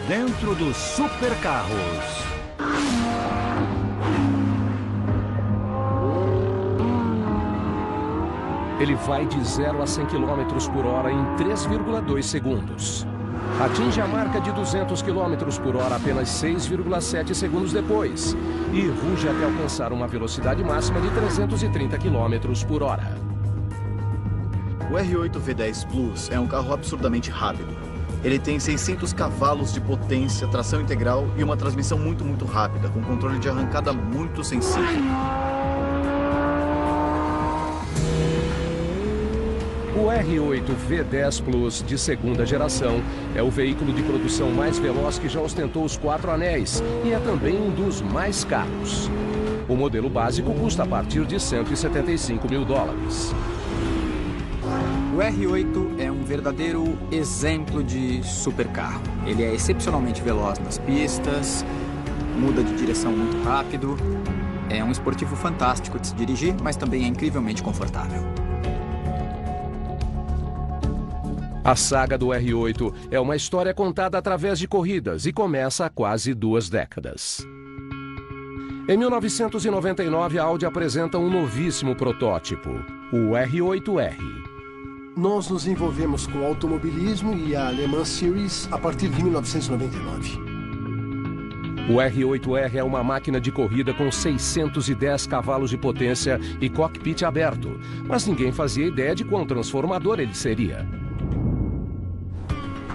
dentro dos supercarros. Ele vai de 0 a 100 km por hora em 3,2 segundos. Atinge a marca de 200 km por hora apenas 6,7 segundos depois. E ruge até alcançar uma velocidade máxima de 330 km por hora. O R8 V10 Plus é um carro absurdamente rápido. Ele tem 600 cavalos de potência, tração integral e uma transmissão muito rápida, com controle de arrancada muito sensível. O R8 V10 Plus de segunda geração é o veículo de produção mais veloz que já ostentou os 4 anéis e é também um dos mais caros. O modelo básico custa a partir de $175 mil. O R8 é um verdadeiro exemplo de supercarro. Ele é excepcionalmente veloz nas pistas, muda de direção muito rápido, é um esportivo fantástico de se dirigir, mas também é incrivelmente confortável. A saga do R8 é uma história contada através de corridas e começa há quase 2 décadas. Em 1999, a Audi apresenta um novíssimo protótipo, o R8R. Nós nos envolvemos com o automobilismo e a Le Mans Series a partir de 1999. O R8R é uma máquina de corrida com 610 cavalos de potência e cockpit aberto, mas ninguém fazia ideia de quão transformador ele seria.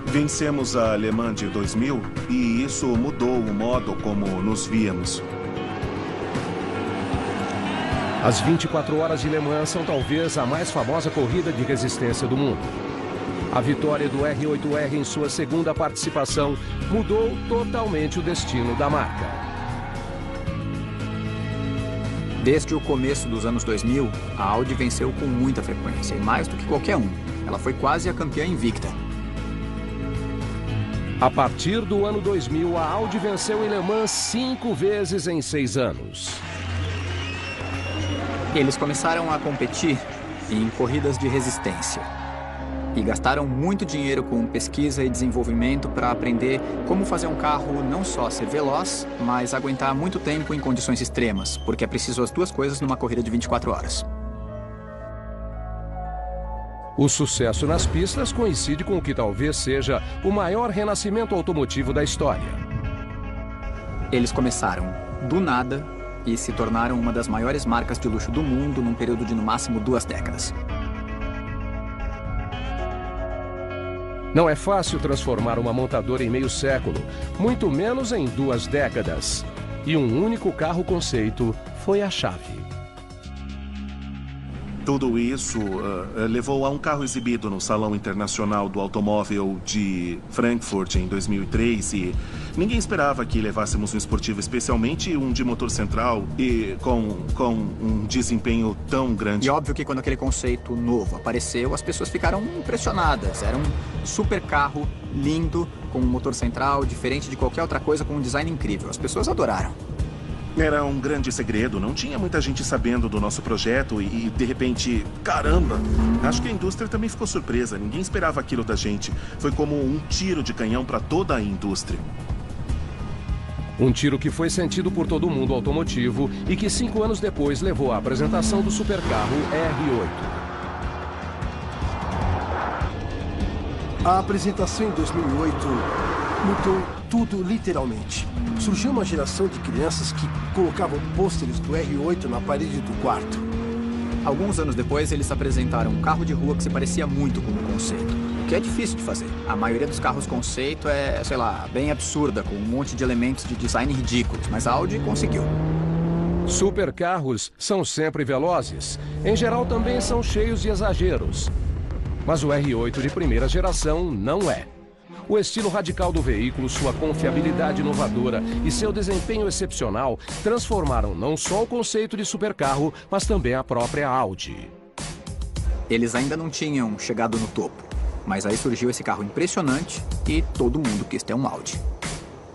Vencemos a Le Mans de 2000 e isso mudou o modo como nos víamos. As 24 horas de Le Mans são talvez a mais famosa corrida de resistência do mundo. A vitória do R8R em sua segunda participação mudou totalmente o destino da marca. Desde o começo dos anos 2000, a Audi venceu com muita frequência, e mais do que qualquer um. Ela foi quase a campeã invicta. A partir do ano 2000, a Audi venceu em Le Mans 5 vezes em 6 anos. Eles começaram a competir em corridas de resistência. E gastaram muito dinheiro com pesquisa e desenvolvimento para aprender como fazer um carro não só ser veloz, mas aguentar muito tempo em condições extremas, porque é preciso as duas coisas numa corrida de 24 horas. O sucesso nas pistas coincide com o que talvez seja o maior renascimento automotivo da história. Eles começaram do nada e se tornaram uma das maiores marcas de luxo do mundo num período de no máximo 2 décadas. Não é fácil transformar uma montadora em meio século, muito menos em 2 décadas. E um único carro conceito foi a chave. Tudo isso levou a um carro exibido no Salão Internacional do Automóvel de Frankfurt em 2003 e ninguém esperava que levássemos um esportivo, especialmente um de motor central e com um desempenho tão grande. E óbvio que quando aquele conceito novo apareceu, as pessoas ficaram impressionadas. Era um super carro lindo, com um motor central, diferente de qualquer outra coisa, com um design incrível. As pessoas adoraram. Era um grande segredo, não tinha muita gente sabendo do nosso projeto e de repente, caramba! Acho que a indústria também ficou surpresa, ninguém esperava aquilo da gente. Foi como um tiro de canhão para toda a indústria. Um tiro que foi sentido por todo o mundo automotivo e que 5 anos depois levou à apresentação do supercarro R8. A apresentação em 2008 mudou tudo literalmente. Surgiu uma geração de crianças que colocavam pôsteres do R8 na parede do quarto. Alguns anos depois, eles apresentaram um carro de rua que se parecia muito com o conceito, o que é difícil de fazer. A maioria dos carros conceito é, sei lá, bem absurda, com um monte de elementos de design ridículos, mas a Audi conseguiu. Supercarros são sempre velozes. Em geral, também são cheios de exageros. Mas o R8 de primeira geração não é. O estilo radical do veículo, sua confiabilidade inovadora e seu desempenho excepcional transformaram não só o conceito de supercarro, mas também a própria Audi. Eles ainda não tinham chegado no topo, mas aí surgiu esse carro impressionante e todo mundo quis ter um Audi.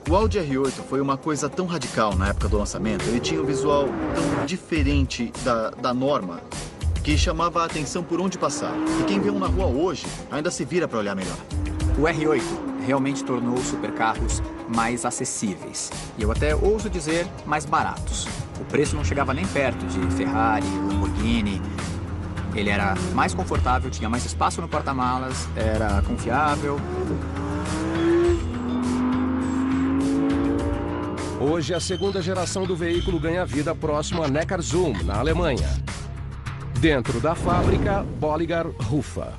O Audi R8 foi uma coisa tão radical na época do lançamento, ele tinha um visual tão diferente da norma, que chamava a atenção por onde passar. E quem vê um na rua hoje ainda se vira para olhar melhor. O R8 realmente tornou os supercarros mais acessíveis. E eu até ouso dizer, mais baratos. O preço não chegava nem perto de Ferrari, Lamborghini. Ele era mais confortável, tinha mais espaço no porta-malas, era confiável. Hoje, a segunda geração do veículo ganha vida próximo a Neckarsulm, na Alemanha. Dentro da fábrica, Bolliger Rufa.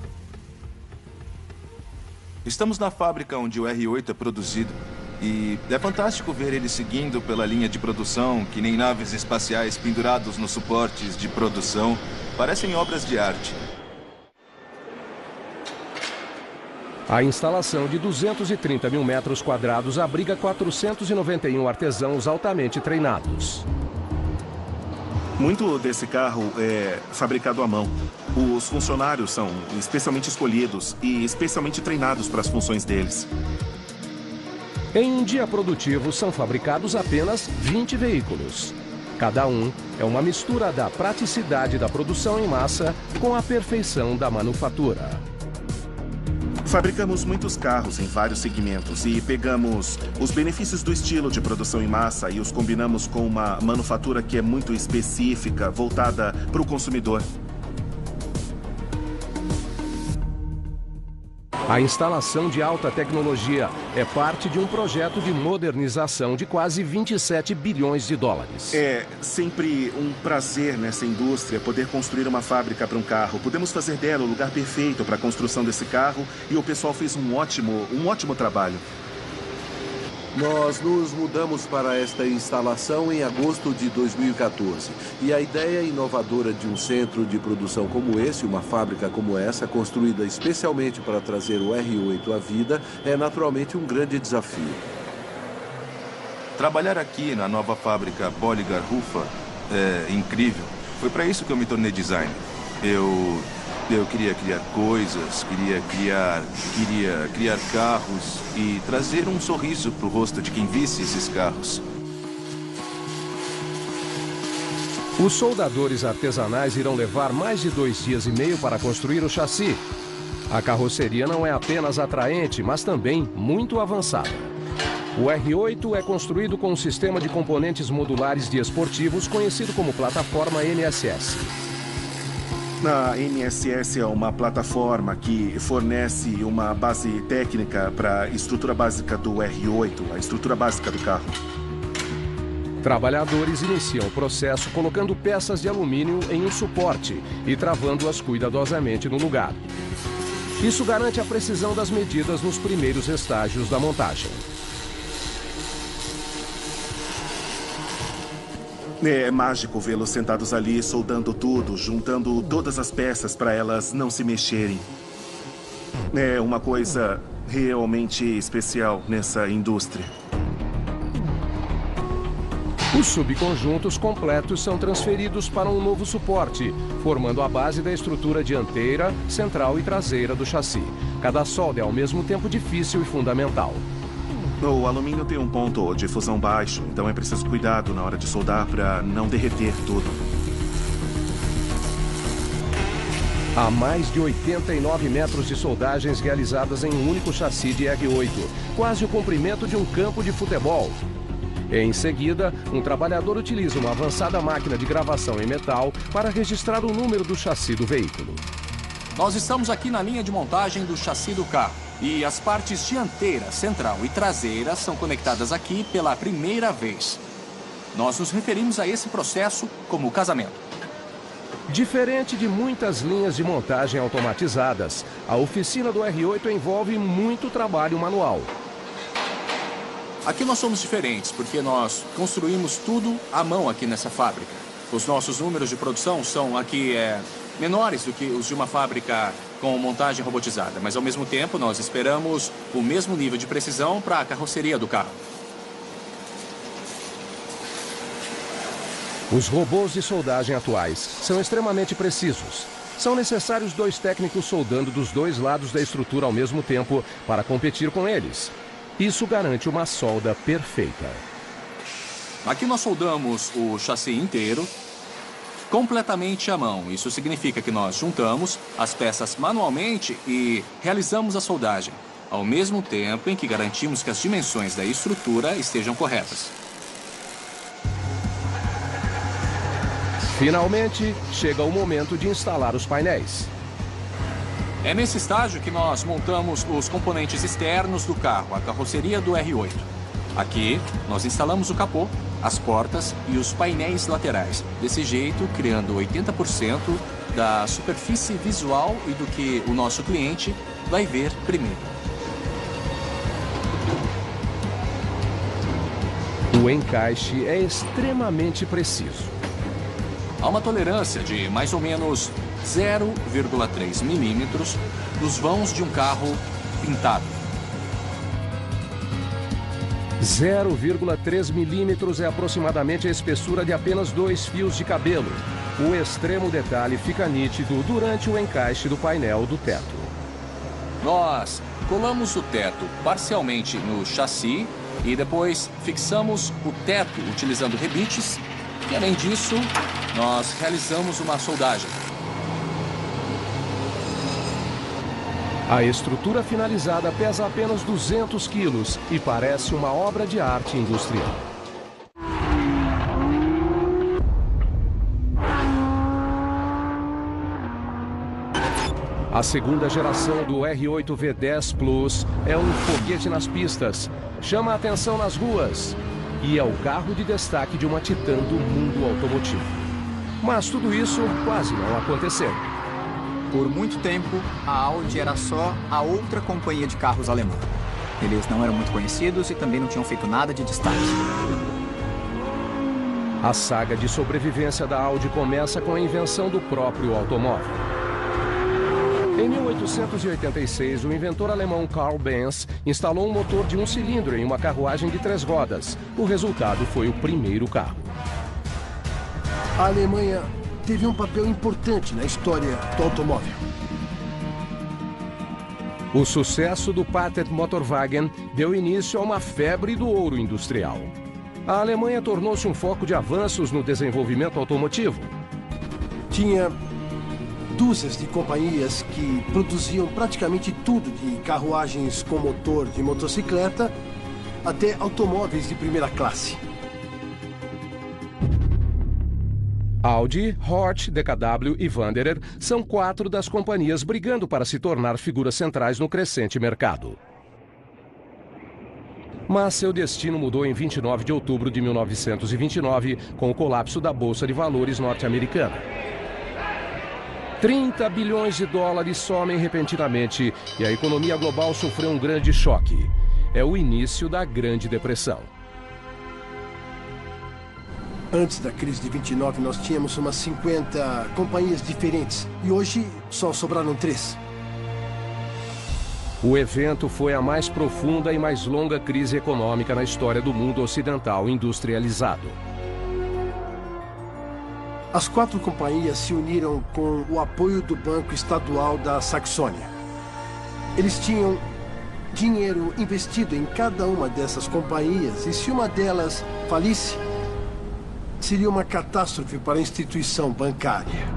Estamos na fábrica onde o R8 é produzido. E é fantástico ver ele seguindo pela linha de produção, que nem naves espaciais pendurados nos suportes de produção. Parecem obras de arte. A instalação de 230 mil metros quadrados abriga 491 artesãos altamente treinados. Muito desse carro é fabricado à mão. Os funcionários são especialmente escolhidos e especialmente treinados para as funções deles. Em um dia produtivo, são fabricados apenas 20 veículos. Cada um é uma mistura da praticidade da produção em massa com a perfeição da manufatura. Fabricamos muitos carros em vários segmentos e pegamos os benefícios do estilo de produção em massa e os combinamos com uma manufatura que é muito específica, voltada para o consumidor. A instalação de alta tecnologia é parte de um projeto de modernização de quase 27 bilhões de dólares. É sempre um prazer nessa indústria poder construir uma fábrica para um carro. Podemos fazer dela o lugar perfeito para a construção desse carro e o pessoal fez um ótimo trabalho. Nós nos mudamos para esta instalação em agosto de 2014. E a ideia inovadora de um centro de produção como esse, uma fábrica como essa, construída especialmente para trazer o R8 à vida, é naturalmente um grande desafio. Trabalhar aqui na nova fábrica Bolliger Rufa é incrível. Foi para isso que eu me tornei designer. Eu queria criar coisas, queria criar carros e trazer um sorriso para o rosto de quem visse esses carros. Os soldadores artesanais irão levar mais de 2 dias e meio para construir o chassi. A carroceria não é apenas atraente, mas também muito avançada. O R8 é construído com um sistema de componentes modulares de esportivos conhecido como plataforma NSS. A NSS é uma plataforma que fornece uma base técnica para a estrutura básica do R8, a estrutura básica do carro. Trabalhadores iniciam o processo colocando peças de alumínio em um suporte e travando-as cuidadosamente no lugar. Isso garante a precisão das medidas nos primeiros estágios da montagem. É mágico vê-los sentados ali, soldando tudo, juntando todas as peças para elas não se mexerem. É uma coisa realmente especial nessa indústria. Os subconjuntos completos são transferidos para um novo suporte, formando a base da estrutura dianteira, central e traseira do chassi. Cada solda é ao mesmo tempo difícil e fundamental. O alumínio tem um ponto de fusão baixo, então é preciso cuidado na hora de soldar para não derreter tudo. Há mais de 89 metros de soldagens realizadas em um único chassi de R8, quase o comprimento de um campo de futebol. Em seguida, um trabalhador utiliza uma avançada máquina de gravação em metal para registrar o número do chassi do veículo. Nós estamos aqui na linha de montagem do chassi do carro. E as partes dianteira, central e traseira são conectadas aqui pela primeira vez. Nós nos referimos a esse processo como casamento. Diferente de muitas linhas de montagem automatizadas, a oficina do R8 envolve muito trabalho manual. Aqui nós somos diferentes, porque nós construímos tudo à mão aqui nessa fábrica. Os nossos números de produção são aqui menores do que os de uma fábrica com montagem robotizada, mas ao mesmo tempo nós esperamos o mesmo nível de precisão para a carroceria do carro. Os robôs de soldagem atuais são extremamente precisos. São necessários 2 técnicos soldando dos 2 lados da estrutura ao mesmo tempo para competir com eles. Isso garante uma solda perfeita. Aqui nós soldamos o chassi inteiro, completamente à mão. Isso significa que nós juntamos as peças manualmente e realizamos a soldagem. ao mesmo tempo em que garantimos que as dimensões da estrutura estejam corretas. Finalmente, chega o momento de instalar os painéis. É nesse estágio que nós montamos os componentes externos do carro, a carroceria do R8. Aqui, nós instalamos o capô, as portas e os painéis laterais. Desse jeito, criando 80% da superfície visual e do que o nosso cliente vai ver primeiro. O encaixe é extremamente preciso. Há uma tolerância de mais ou menos 0,3 milímetros nos vãos de um carro pintado. 0,3 milímetros é aproximadamente a espessura de apenas 2 fios de cabelo. O extremo detalhe fica nítido durante o encaixe do painel do teto. Nós colamos o teto parcialmente no chassi e depois fixamos o teto utilizando rebites. E além disso, nós realizamos uma soldagem. A estrutura finalizada pesa apenas 200 quilos e parece uma obra de arte industrial. A segunda geração do R8 V10 Plus é um foguete nas pistas, chama a atenção nas ruas e é o carro de destaque de uma titã do mundo automotivo. Mas tudo isso quase não aconteceu. Por muito tempo, a Audi era só a outra companhia de carros alemã. Eles não eram muito conhecidos e também não tinham feito nada de destaque. A saga de sobrevivência da Audi começa com a invenção do próprio automóvel. Em 1886, o inventor alemão Karl Benz instalou um motor de 1 cilindro em uma carruagem de 3 rodas. O resultado foi o primeiro carro. A Alemanha teve um papel importante na história do automóvel. O sucesso do Patent Motorwagen deu início a uma febre do ouro industrial. A Alemanha tornou-se um foco de avanços no desenvolvimento automotivo. Tinha dúzias de companhias que produziam praticamente tudo, de carruagens com motor de motocicleta até automóveis de primeira classe. Audi, Horch, DKW e Wanderer são 4 das companhias brigando para se tornar figuras centrais no crescente mercado. Mas seu destino mudou em 29 de outubro de 1929, com o colapso da Bolsa de Valores norte-americana. 30 bilhões de dólares somem repentinamente e a economia global sofreu um grande choque. É o início da Grande Depressão. Antes da crise de 29, nós tínhamos umas 50 companhias diferentes e hoje só sobraram 3. O evento foi a mais profunda e mais longa crise econômica na história do mundo ocidental industrializado. As 4 companhias se uniram com o apoio do Banco Estadual da Saxônia. Eles tinham dinheiro investido em cada uma dessas companhias e se uma delas falisse, seria uma catástrofe para a instituição bancária.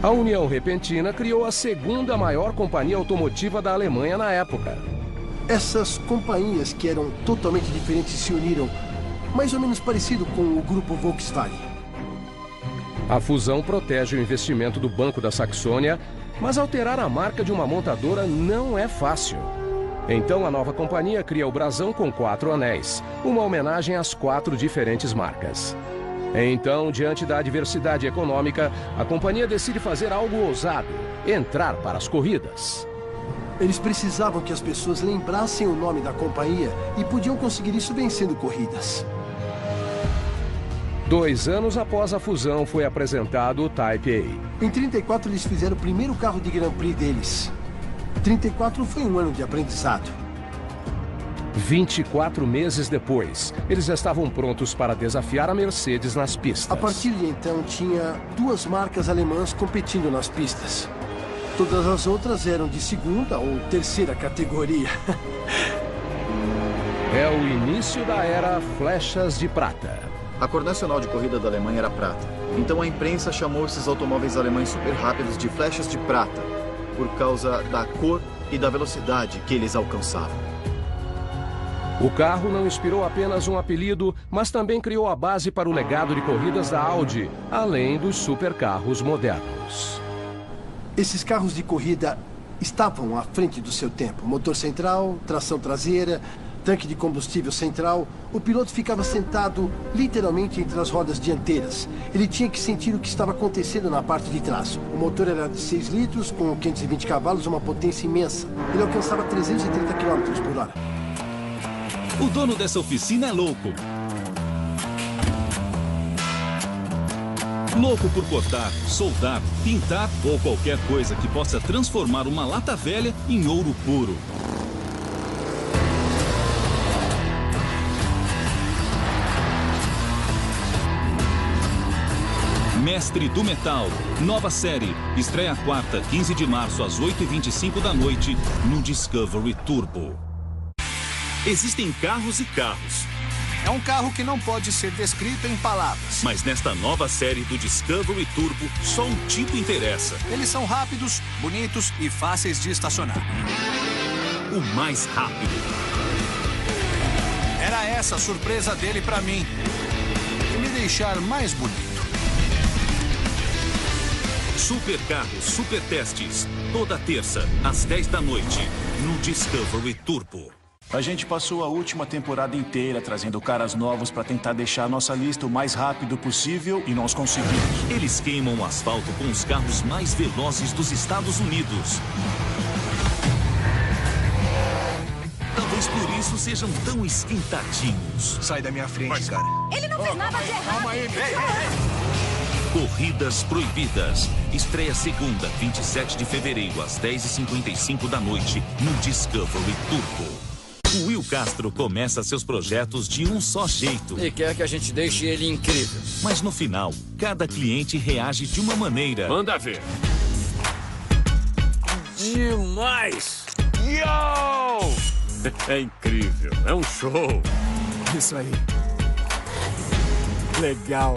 A união repentina criou a segunda maior companhia automotiva da Alemanha na época. Essas companhias que eram totalmente diferentes se uniram, mais ou menos parecido com o grupo Volkswagen. A fusão protege o investimento do Banco da Saxônia, mas alterar a marca de uma montadora não é fácil. Então a nova companhia cria o brasão com 4 anéis, uma homenagem às 4 diferentes marcas. Então, diante da adversidade econômica, a companhia decide fazer algo ousado, entrar para as corridas. Eles precisavam que as pessoas lembrassem o nome da companhia e podiam conseguir isso vencendo corridas. 2 anos após a fusão, foi apresentado o Type A. Em 34, eles fizeram o primeiro carro de Grand Prix deles. 34 foi um ano de aprendizado. 24 meses depois, eles estavam prontos para desafiar a Mercedes nas pistas. A partir de então, tinha 2 marcas alemãs competindo nas pistas. Todas as outras eram de segunda ou terceira categoria. É o início da era Flechas de Prata. A cor nacional de corrida da Alemanha era prata. Então a imprensa chamou esses automóveis alemães super rápidos de flechas de prata. por causa da cor e da velocidade que eles alcançavam. O carro não inspirou apenas um apelido, mas também criou a base para o legado de corridas da Audi, além dos supercarros modernos. Esses carros de corrida estavam à frente do seu tempo. Motor central, tração traseira, tanque de combustível central. O piloto ficava sentado literalmente entre as rodas dianteiras. Ele tinha que sentir o que estava acontecendo na parte de trás. O motor era de 6 litros, com 520 cavalos, uma potência imensa. Ele alcançava 330 km por hora. O dono dessa oficina é louco. Louco por cortar, soldar, pintar ou qualquer coisa que possa transformar uma lata velha em ouro puro. Mestre do Metal, nova série, estreia quarta, 15 de março às 8h25 da noite no Discovery Turbo. Existem carros e carros. É um carro que não pode ser descrito em palavras. Mas nesta nova série do Discovery Turbo, só um tipo interessa. Eles são rápidos, bonitos e fáceis de estacionar. O mais rápido. Era essa a surpresa dele pra mim. De me deixar mais bonito. Super Carros, Super Testes. Toda terça, às 10 da noite, no Discovery Turbo. A gente passou a última temporada inteira trazendo caras novos para tentar deixar a nossa lista o mais rápido possível e nós conseguimos. Eles queimam o asfalto com os carros mais velozes dos Estados Unidos. Talvez por isso sejam tão esquentadinhos. Sai da minha frente, cara. Ele não fez nada de errado. Calma aí, Corridas Proibidas. Estreia segunda, 27 de fevereiro, às 10h55 da noite, no Discovery Turbo. O Will Castro começa seus projetos de um só jeito. E quer que a gente deixe ele incrível. Mas no final, cada cliente reage de uma maneira. Manda ver. Demais! Yo! É incrível, é um show. Isso aí. Legal.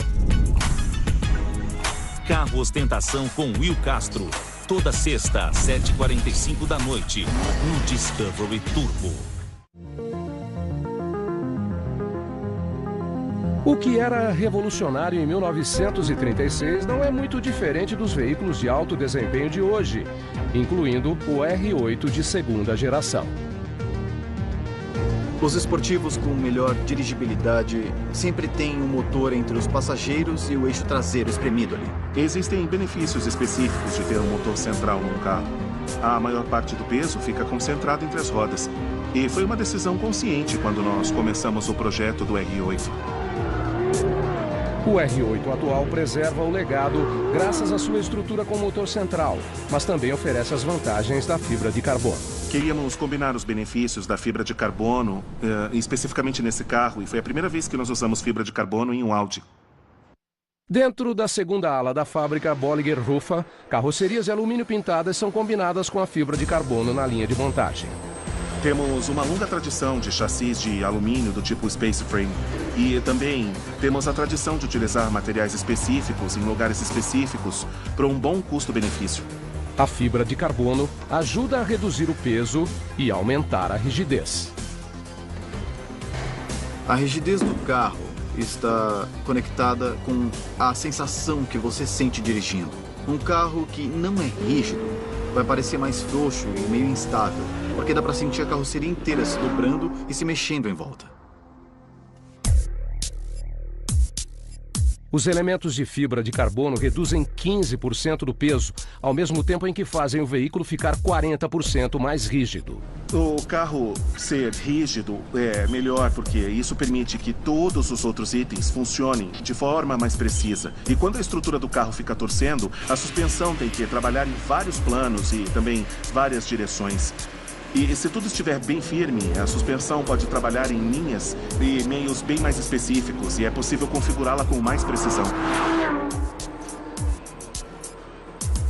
Carro Ostentação com Will Castro. Toda sexta, às 7h45 da noite, no Discovery Turbo. O que era revolucionário em 1936 não é muito diferente dos veículos de alto desempenho de hoje, incluindo o R8 de segunda geração. Os esportivos com melhor dirigibilidade sempre têm um motor entre os passageiros e o eixo traseiro espremido ali. Existem benefícios específicos de ter um motor central num carro. A maior parte do peso fica concentrado entre as rodas. E foi uma decisão consciente quando nós começamos o projeto do R8. O R8 atual preserva o legado graças à sua estrutura com motor central, mas também oferece as vantagens da fibra de carbono. Queríamos combinar os benefícios da fibra de carbono, especificamente nesse carro, e foi a primeira vez que nós usamos fibra de carbono em um Audi. Dentro da segunda ala da fábrica Bolliger Ruffa, carrocerias de alumínio pintadas são combinadas com a fibra de carbono na linha de montagem. Temos uma longa tradição de chassis de alumínio do tipo Space Frame. E também temos a tradição de utilizar materiais específicos em lugares específicos para um bom custo-benefício. A fibra de carbono ajuda a reduzir o peso e aumentar a rigidez. A rigidez do carro está conectada com a sensação que você sente dirigindo. Um carro que não é rígido vai parecer mais frouxo e meio instável, porque dá para sentir a carroceria inteira se dobrando e se mexendo em volta. Os elementos de fibra de carbono reduzem 15% do peso, ao mesmo tempo em que fazem o veículo ficar 40% mais rígido. O carro ser rígido é melhor porque isso permite que todos os outros itens funcionem de forma mais precisa. E quando a estrutura do carro fica torcendo, a suspensão tem que trabalhar em vários planos e também várias direções. E se tudo estiver bem firme, a suspensão pode trabalhar em linhas e meios bem mais específicos e é possível configurá-la com mais precisão.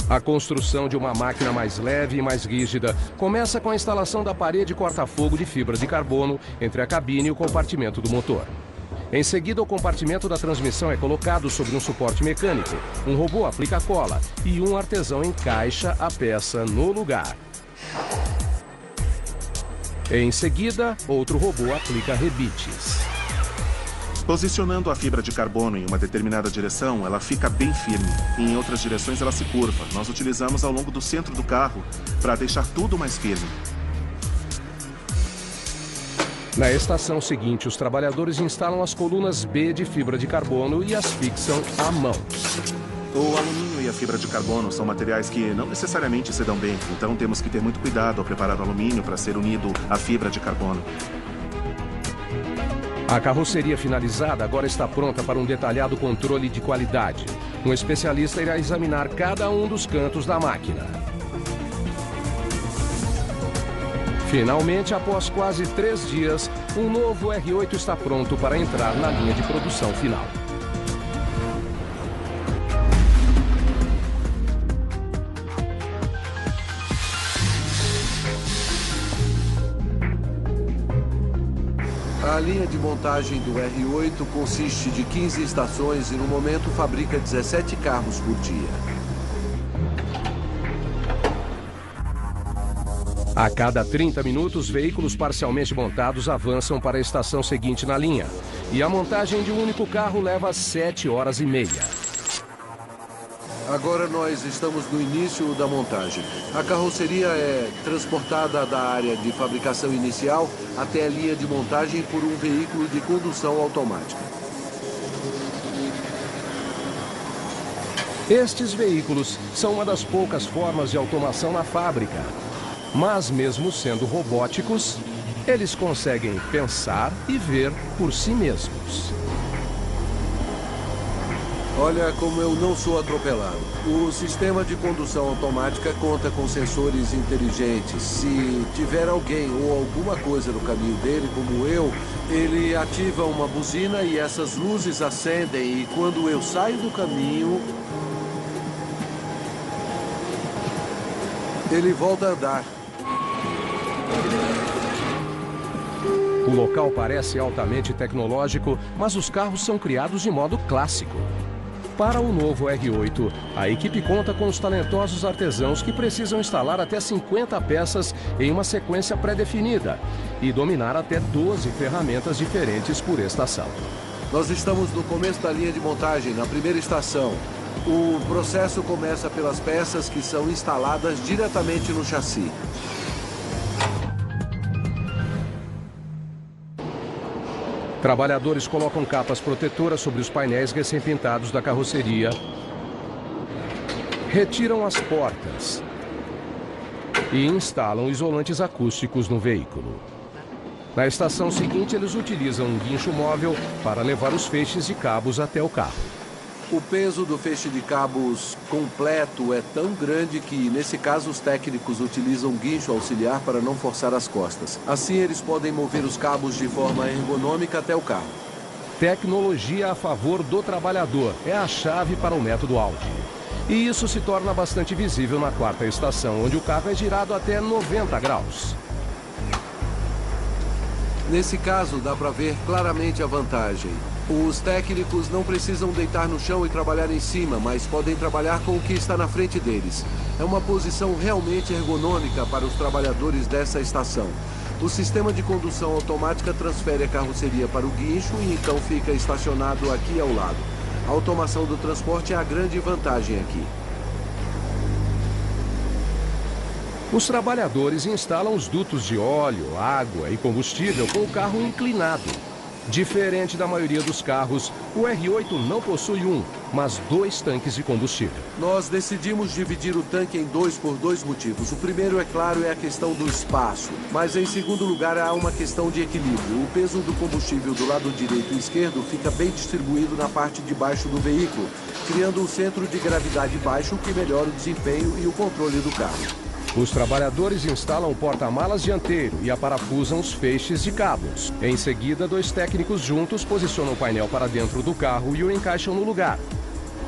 A construção de uma máquina mais leve e mais rígida começa com a instalação da parede corta-fogo de fibra de carbono entre a cabine e o compartimento do motor. Em seguida, o compartimento da transmissão é colocado sobre um suporte mecânico. Um robô aplica cola e um artesão encaixa a peça no lugar. Em seguida, outro robô aplica rebites. Posicionando a fibra de carbono em uma determinada direção, ela fica bem firme. E em outras direções, ela se curva. Nós utilizamos ao longo do centro do carro para deixar tudo mais firme. Na estação seguinte, os trabalhadores instalam as colunas B de fibra de carbono e as fixam à mão. O alumínio e a fibra de carbono são materiais que não necessariamente se dão bem, então temos que ter muito cuidado ao preparar o alumínio para ser unido à fibra de carbono. A carroceria finalizada agora está pronta para um detalhado controle de qualidade. Um especialista irá examinar cada um dos cantos da máquina. Finalmente, após quase 3 dias, um novo R8 está pronto para entrar na linha de produção final. A linha de montagem do R8 consiste de 15 estações e no momento fabrica 17 carros por dia. A cada 30 minutos, veículos parcialmente montados avançam para a estação seguinte na linha. E a montagem de um único carro leva 7 horas e meia. Agora nós estamos no início da montagem. A carroceria é transportada da área de fabricação inicial até a linha de montagem por um veículo de condução automática. Estes veículos são uma das poucas formas de automação na fábrica. Mas mesmo sendo robóticos, eles conseguem pensar e ver por si mesmos. Olha como eu não sou atropelado. O sistema de condução automática conta com sensores inteligentes. Se tiver alguém ou alguma coisa no caminho dele, como eu, ele ativa uma buzina e essas luzes acendem. E quando eu saio do caminho, ele volta a andar. O local parece altamente tecnológico, mas os carros são criados de modo clássico. Para o novo R8, a equipe conta com os talentosos artesãos que precisam instalar até 50 peças em uma sequência pré-definida e dominar até 12 ferramentas diferentes por estação. Nós estamos no começo da linha de montagem, na primeira estação. O processo começa pelas peças que são instaladas diretamente no chassi. Trabalhadores colocam capas protetoras sobre os painéis recém-pintados da carroceria, retiram as portas e instalam isolantes acústicos no veículo. Na estação seguinte, eles utilizam um guincho móvel para levar os feixes de cabos até o carro. O peso do feixe de cabos completo é tão grande que, nesse caso, os técnicos utilizam guincho auxiliar para não forçar as costas. Assim, eles podem mover os cabos de forma ergonômica até o carro. Tecnologia a favor do trabalhador é a chave para o método Audi. E isso se torna bastante visível na quarta estação, onde o carro é girado até 90 graus. Nesse caso, dá para ver claramente a vantagem. Os técnicos não precisam deitar no chão e trabalhar em cima, mas podem trabalhar com o que está na frente deles. É uma posição realmente ergonômica para os trabalhadores dessa estação. O sistema de condução automática transfere a carroceria para o guincho e então fica estacionado aqui ao lado. A automação do transporte é a grande vantagem aqui. Os trabalhadores instalam os dutos de óleo, água e combustível com o carro inclinado. Diferente da maioria dos carros, o R8 não possui um, mas 2 tanques de combustível. Nós decidimos dividir o tanque em 2 por 2 motivos. O primeiro, é claro, é a questão do espaço. Mas em segundo lugar, há uma questão de equilíbrio. O peso do combustível do lado direito e esquerdo fica bem distribuído na parte de baixo do veículo, criando um centro de gravidade baixo que melhora o desempenho e o controle do carro. Os trabalhadores instalam o porta-malas dianteiro e aparafusam os feixes de cabos. Em seguida, 2 técnicos juntos posicionam o painel para dentro do carro e o encaixam no lugar.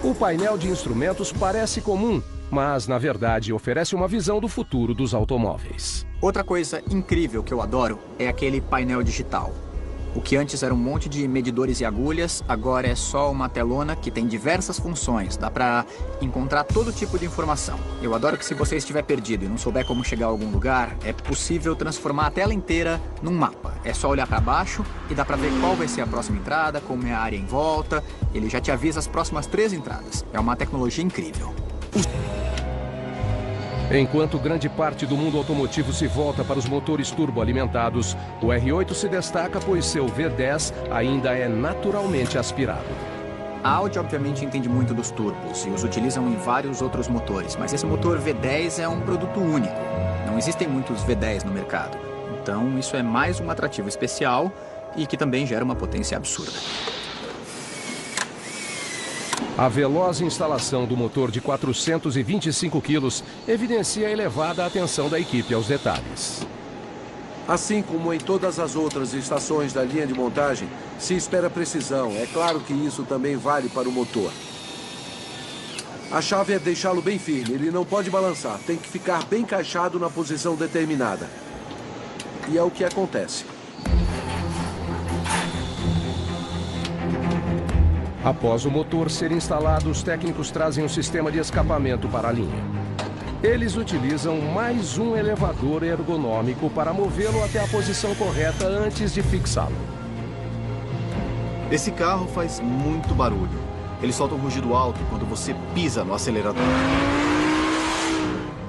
O painel de instrumentos parece comum, mas, na verdade, oferece uma visão do futuro dos automóveis. Outra coisa incrível que eu adoro é aquele painel digital. O que antes era um monte de medidores e agulhas, agora é só uma telona que tem diversas funções. Dá pra encontrar todo tipo de informação. Eu adoro que se você estiver perdido e não souber como chegar a algum lugar, é possível transformar a tela inteira num mapa. É só olhar pra baixo e dá pra ver qual vai ser a próxima entrada, como é a área em volta. Ele já te avisa as próximas 3 entradas. É uma tecnologia incrível. Enquanto grande parte do mundo automotivo se volta para os motores turboalimentados, o R8 se destaca pois seu V10 ainda é naturalmente aspirado. A Audi obviamente entende muito dos turbos e os utilizam em vários outros motores, mas esse motor V10 é um produto único. Não existem muitos V10 no mercado, então isso é mais um atrativo especial e que também gera uma potência absurda. A veloz instalação do motor de 425 quilos evidencia a elevada atenção da equipe aos detalhes. Assim como em todas as outras estações da linha de montagem, se espera precisão. É claro que isso também vale para o motor. A chave é deixá-lo bem firme, ele não pode balançar, tem que ficar bem encaixado na posição determinada. E é o que acontece. Após o motor ser instalado, os técnicos trazem um sistema de escapamento para a linha. Eles utilizam mais um elevador ergonômico para movê-lo até a posição correta antes de fixá-lo. Esse carro faz muito barulho. Ele solta um rugido alto quando você pisa no acelerador.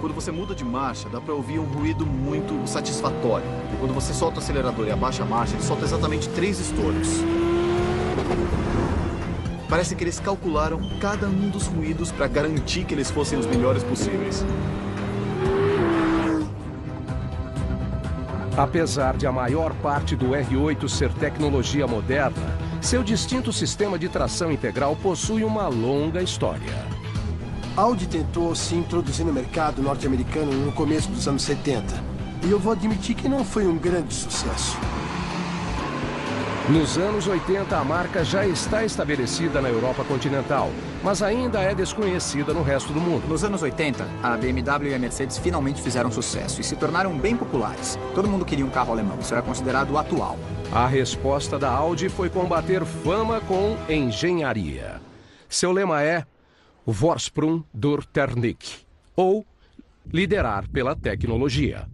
Quando você muda de marcha, dá para ouvir um ruído muito satisfatório. E quando você solta o acelerador e abaixa a marcha, ele solta exatamente 3 estouros. Parece que eles calcularam cada um dos ruídos para garantir que eles fossem os melhores possíveis. Apesar de a maior parte do R8 ser tecnologia moderna, seu distinto sistema de tração integral possui uma longa história. A Audi tentou se introduzir no mercado norte-americano no começo dos anos 70. E eu vou admitir que não foi um grande sucesso. Nos anos 80, a marca já está estabelecida na Europa continental, mas ainda é desconhecida no resto do mundo. Nos anos 80, a BMW e a Mercedes finalmente fizeram sucesso e se tornaram bem populares. Todo mundo queria um carro alemão, isso era considerado o atual. A resposta da Audi foi combater fama com engenharia. Seu lema é Vorsprung durch Technik, ou liderar pela tecnologia.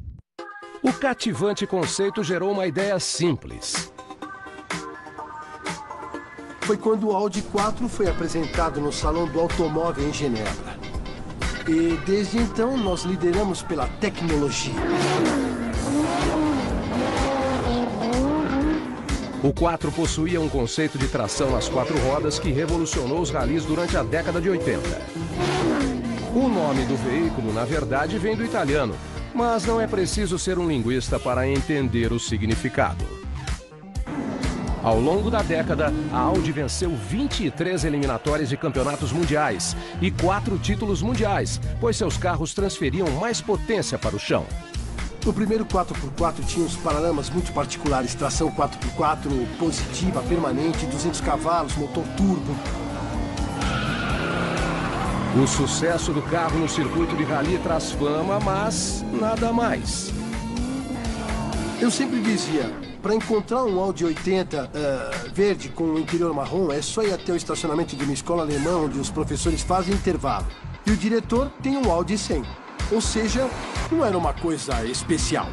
O cativante conceito gerou uma ideia simples. Foi quando o Audi 4 foi apresentado no Salão do Automóvel em Genebra. E desde então nós lideramos pela tecnologia. O 4 possuía um conceito de tração nas 4 rodas que revolucionou os ralis durante a década de 80. O nome do veículo, na verdade, vem do italiano, mas não é preciso ser um linguista para entender o significado. Ao longo da década, a Audi venceu 23 eliminatórias de campeonatos mundiais e 4 títulos mundiais, pois seus carros transferiam mais potência para o chão. O primeiro 4x4 tinha uns paralamas muito particulares, tração 4x4 positiva, permanente, 200 cavalos, motor turbo. O sucesso do carro no circuito de rally traz fama, mas nada mais. Eu sempre dizia, para encontrar um Audi 80 verde com o interior marrom, é só ir até o estacionamento de uma escola alemã onde os professores fazem intervalo. E o diretor tem um Audi 100. Ou seja, não era uma coisa especial.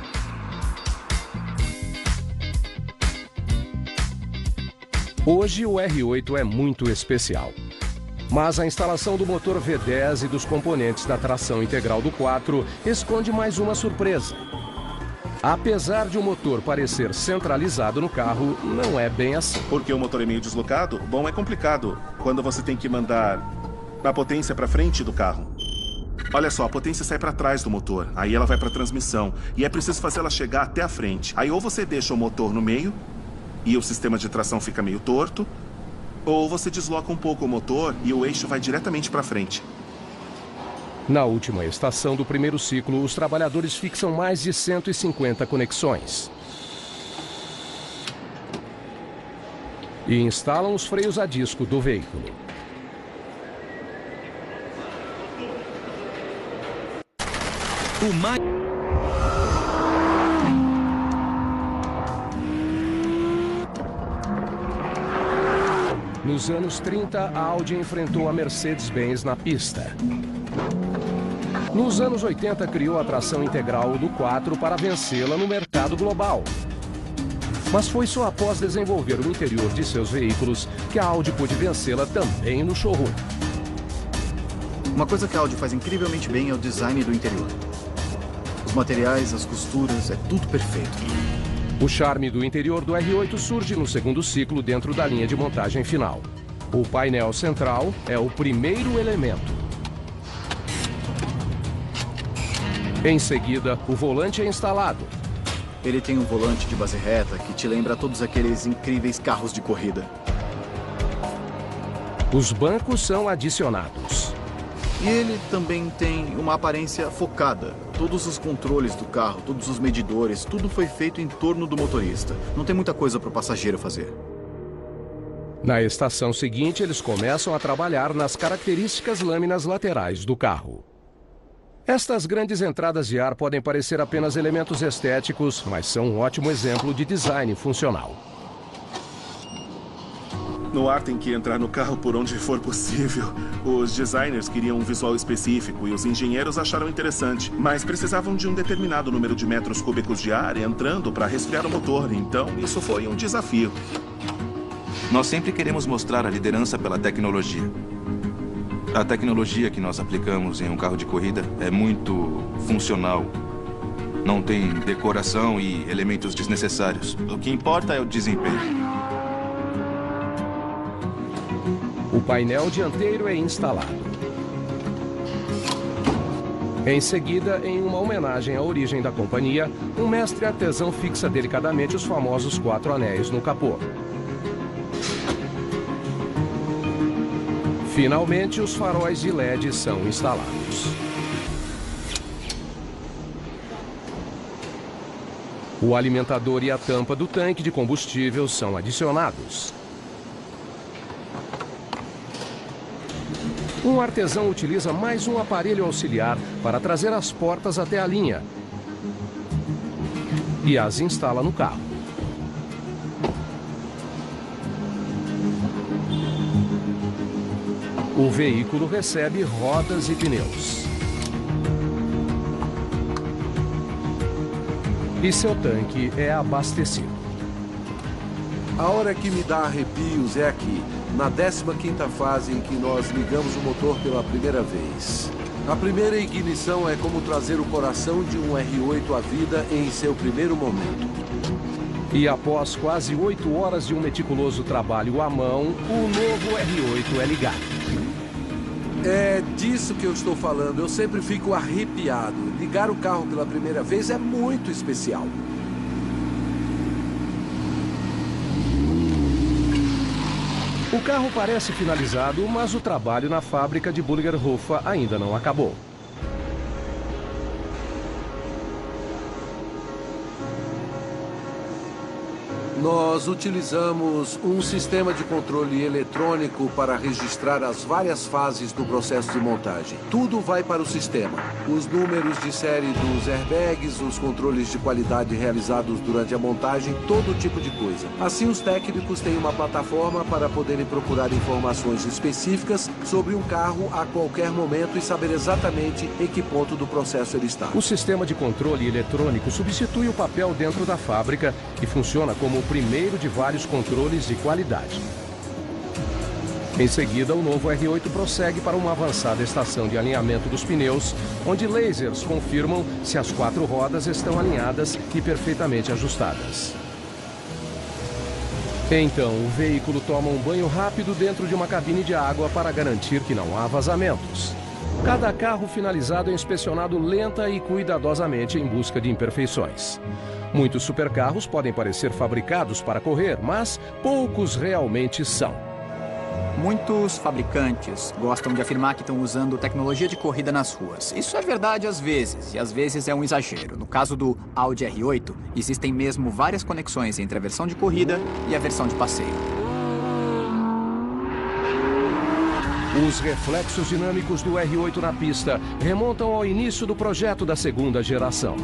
Hoje o R8 é muito especial. Mas a instalação do motor V10 e dos componentes da tração integral do 4 esconde mais uma surpresa. Apesar de o motor parecer centralizado no carro, não é bem assim. Porque o motor é meio deslocado? Bom, é complicado quando você tem que mandar a potência para frente do carro. Olha só, a potência sai para trás do motor, aí ela vai para a transmissão e é preciso fazer ela chegar até a frente. Aí ou você deixa o motor no meio e o sistema de tração fica meio torto, ou você desloca um pouco o motor e o eixo vai diretamente para frente. Na última estação do primeiro ciclo, os trabalhadores fixam mais de 150 conexões. E instalam os freios a disco do veículo. Nos anos 30, a Audi enfrentou a Mercedes-Benz na pista. Nos anos 80, criou a tração integral do 4 para vencê-la no mercado global. Mas foi só após desenvolver o interior de seus veículos que a Audi pôde vencê-la também no showroom. Uma coisa que a Audi faz incrivelmente bem é o design do interior. Os materiais, as costuras, é tudo perfeito. O charme do interior do R8 surge no segundo ciclo dentro da linha de montagem final. O painel central é o primeiro elemento. Em seguida, o volante é instalado. Ele tem um volante de base reta que te lembra todos aqueles incríveis carros de corrida. Os bancos são adicionados. E ele também tem uma aparência focada. Todos os controles do carro, todos os medidores, tudo foi feito em torno do motorista. Não tem muita coisa para o passageiro fazer. Na estação seguinte, eles começam a trabalhar nas características lâminas laterais do carro. Estas grandes entradas de ar podem parecer apenas elementos estéticos, mas são um ótimo exemplo de design funcional. No ar tem que entrar no carro por onde for possível. Os designers queriam um visual específico e os engenheiros acharam interessante, mas precisavam de um determinado número de metros cúbicos de ar entrando para resfriar o motor, então isso foi um desafio. Nós sempre queremos mostrar a liderança pela tecnologia. A tecnologia que nós aplicamos em um carro de corrida é muito funcional. Não tem decoração e elementos desnecessários. O que importa é o desempenho. O painel dianteiro é instalado. Em seguida, em uma homenagem à origem da companhia, um mestre artesão fixa delicadamente os famosos 4 anéis no capô. Finalmente, os faróis de LED são instalados. O alimentador e a tampa do tanque de combustível são adicionados. Um artesão utiliza mais um aparelho auxiliar para trazer as portas até a linha e as instala no carro. O veículo recebe rodas e pneus. E seu tanque é abastecido. A hora que me dá arrepios é aqui, na 15ª fase em que nós ligamos o motor pela primeira vez. A primeira ignição é como trazer o coração de um R8 à vida em seu primeiro momento. E após quase 8 horas de um meticuloso trabalho à mão, o novo R8 é ligado. É disso que eu estou falando. Eu sempre fico arrepiado. Ligar o carro pela primeira vez é muito especial. O carro parece finalizado, mas o trabalho na fábrica de Bulliger-Huffa ainda não acabou. Nós utilizamos um sistema de controle eletrônico para registrar as várias fases do processo de montagem. Tudo vai para o sistema. Os números de série dos airbags, os controles de qualidade realizados durante a montagem, todo tipo de coisa. Assim, os técnicos têm uma plataforma para poderem procurar informações específicas sobre um carro a qualquer momento e saber exatamente em que ponto do processo ele está. O sistema de controle eletrônico substitui o papel dentro da fábrica e funciona como o primeiro de vários controles de qualidade. Em seguida, o novo R8 prossegue para uma avançada estação de alinhamento dos pneus, onde lasers confirmam se as 4 rodas estão alinhadas e perfeitamente ajustadas. Então, o veículo toma um banho rápido dentro de uma cabine de água para garantir que não há vazamentos. Cada carro finalizado é inspecionado lenta e cuidadosamente em busca de imperfeições. Muitos supercarros podem parecer fabricados para correr, mas poucos realmente são. Muitos fabricantes gostam de afirmar que estão usando tecnologia de corrida nas ruas. Isso é verdade às vezes, e às vezes é um exagero. No caso do Audi R8, existem mesmo várias conexões entre a versão de corrida e a versão de passeio. Os reflexos dinâmicos do R8 na pista remontam ao início do projeto da segunda geração.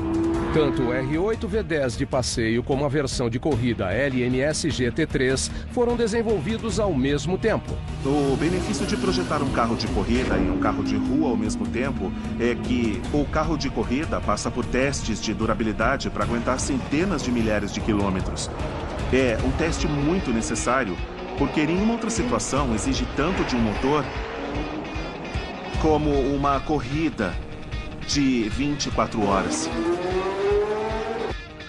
Tanto o R8 V10 de passeio como a versão de corrida LMS GT3 foram desenvolvidos ao mesmo tempo. O benefício de projetar um carro de corrida e um carro de rua ao mesmo tempo é que o carro de corrida passa por testes de durabilidade para aguentar centenas de milhares de quilômetros. É um teste muito necessário, porque nenhuma outra situação exige tanto de um motor como uma corrida de 24 horas.